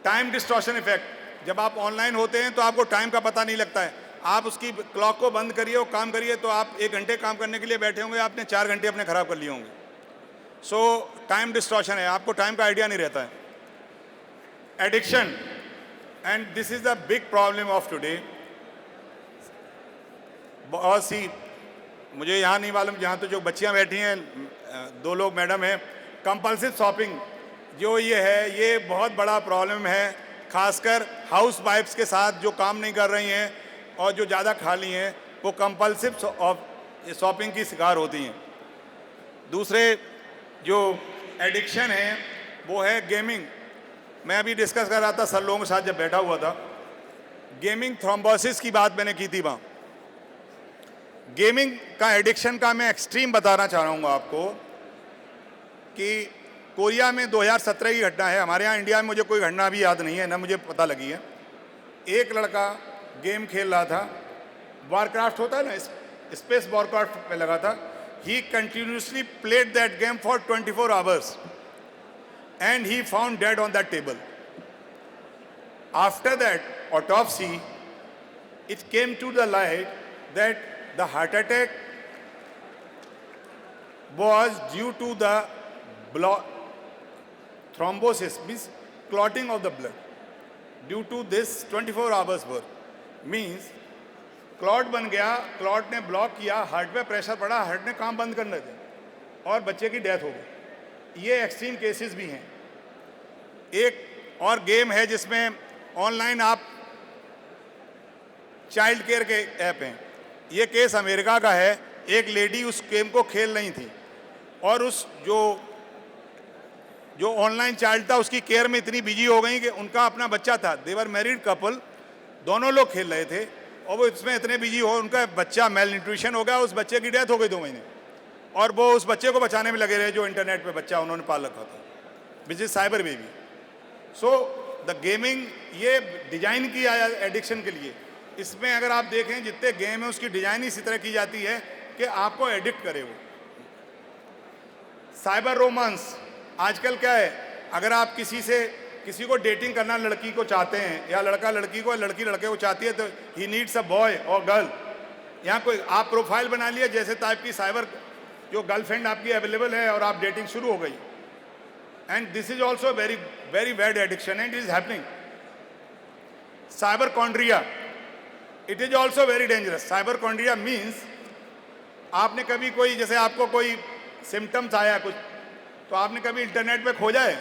Time distortion effect, जब आप ऑनलाइन होते हैं तो आपको टाइम का पता नहीं लगता है। आप उसकी क्लॉक को बंद करिए और काम करिए तो आप 1 घंटे काम करने के लिए बैठे होंगे, आपने 4 घंटे अपने ख़राब कर लिए होंगे। सो टाइम डिस्टॉर्शन है, आपको टाइम का आइडिया नहीं रहता है। Addiction, and this is the big problem of today. बहुत सी, मुझे यहाँ नहीं मालूम, यहाँ तो जो बच्चियाँ बैठी हैं 2 लोग मैडम हैं, कंपल्सिव शॉपिंग जो ये है ये बहुत बड़ा प्रॉब्लम है, खासकर हाउस वाइफ्स के साथ जो काम नहीं कर रही हैं और जो ज़्यादा खाली हैं वो कंपल्सिव शॉपिंग की शिकार होती हैं। दूसरे जो एडिक्शन है वो है गेमिंग। मैं अभी डिस्कस कर रहा था सर लोगों के साथ जब बैठा हुआ था, गेमिंग थ्रोम्बोसिस की बात मैंने की थी वहाँ। गेमिंग का एडिक्शन का मैं एक्सट्रीम बताना चाह रहा हूँ आपको कि कोरिया में 2017 की घटना है, हमारे यहाँ इंडिया में मुझे कोई घटना भी याद नहीं है ना मुझे पता लगी है। एक लड़का गेम खेल रहा था, वारक्राफ्ट होता है ना, स्पेस वॉरक्राफ्ट पे लगा था। He continuously played that game for 24 hours and he found dead on that table. After that autopsy it came to the light that the heart attack was due to the thrombosis, means clotting of the blood due to this 24 hours work। means clot बन गया, clot ने block किया, heart पे pressure पड़ा, heart ने काम बंद करने थे और बच्चे की डेथ हो गई। ये एक्सट्रीम केसेस भी हैं। एक और गेम है जिसमें ऑनलाइन आप चाइल्ड केयर के ऐप हैं। ये केस अमेरिका का है, एक लेडी उस गेम को खेल रही थी और उस जो ऑनलाइन चाइल्ड था उसकी केयर में इतनी बिजी हो गई कि उनका अपना बच्चा था, देवर मैरिड कपल, दोनों लोग खेल रहे थे और वो इसमें इतने बिजी हो उनका बच्चा मेल न्यूट्रिशन हो गया, उस बच्चे की डेथ हो गई 2 महीने और वो उस बच्चे को बचाने में लगे रहे जो इंटरनेट पे बच्चा उन्होंने पाल रखा था, which is cyber baby. So the gaming ये डिजाइन किया है एडिक्शन के लिए। इसमें अगर आप देखें जितने गेम है उसकी डिजाइन इसी तरह की जाती है कि आपको एडिक्ट करे वो। साइबर रोमांस आजकल क्या है, अगर आप किसी को डेटिंग करना लड़की को चाहते हैं या लड़का लड़की को, लड़की लड़के को चाहती है तो ही नीड्स अ बॉय और गर्ल। यहाँ कोई आप प्रोफाइल बना लिया जैसे टाइप की साइबर जो गर्लफ्रेंड आपकी अवेलेबल है और आप डेटिंग शुरू हो गई। And this is also very very bad addiction and is happening. Cyberchondria, it is also very dangerous. Cyberchondria means आपने कभी कोई, जैसे आपको कोई सिम्टम्स आया कुछ तो आपने कभी इंटरनेट पे खोजा है,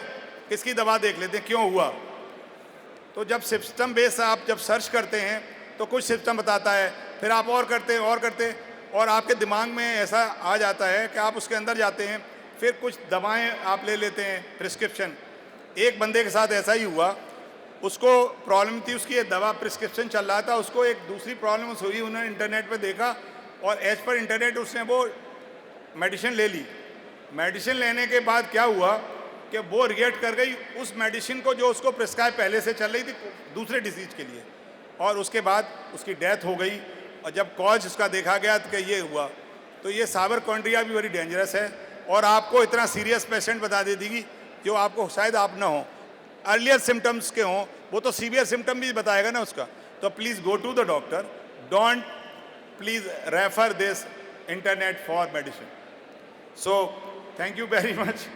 इसकी दवा देख लेते हैं क्यों हुआ। तो जब सिस्टम बेस आप जब सर्च करते हैं तो कुछ सिस्टम बताता है, फिर आप और करते और आपके दिमाग में ऐसा आ जाता है कि आप उसके अंदर जाते हैं, फिर कुछ दवाएं आप ले लेते हैं प्रिस्क्रिप्शन। एक बंदे के साथ ऐसा ही हुआ, उसको प्रॉब्लम थी, उसकी दवा प्रिस्क्रिप्शन चल रहा था, उसको एक दूसरी प्रॉब्लम हुई, उन्होंने इंटरनेट पे देखा और एज पर इंटरनेट उसने वो मेडिसिन ले ली। मेडिसिन लेने के बाद क्या हुआ कि वो रिएक्ट कर गई उस मेडिसिन को जो उसको प्रिस्क्राइब पहले से चल रही थी दूसरे डिसीज के लिए, और उसके बाद उसकी डेथ हो गई। और जब कॉज उसका देखा गया तो ये हुआ। तो ये साइबर कॉन्ड्रिया भी बड़ी डेंजरस है और आपको इतना सीरियस पेशेंट बता देगी जो आपको शायद आप ना हो, अर्लियर सिम्टम्स के हों, वो तो सीवियर सिम्टम भी बताएगा ना उसका। तो please go to the doctor, don't please refer this internet for medicine. So thank you very much.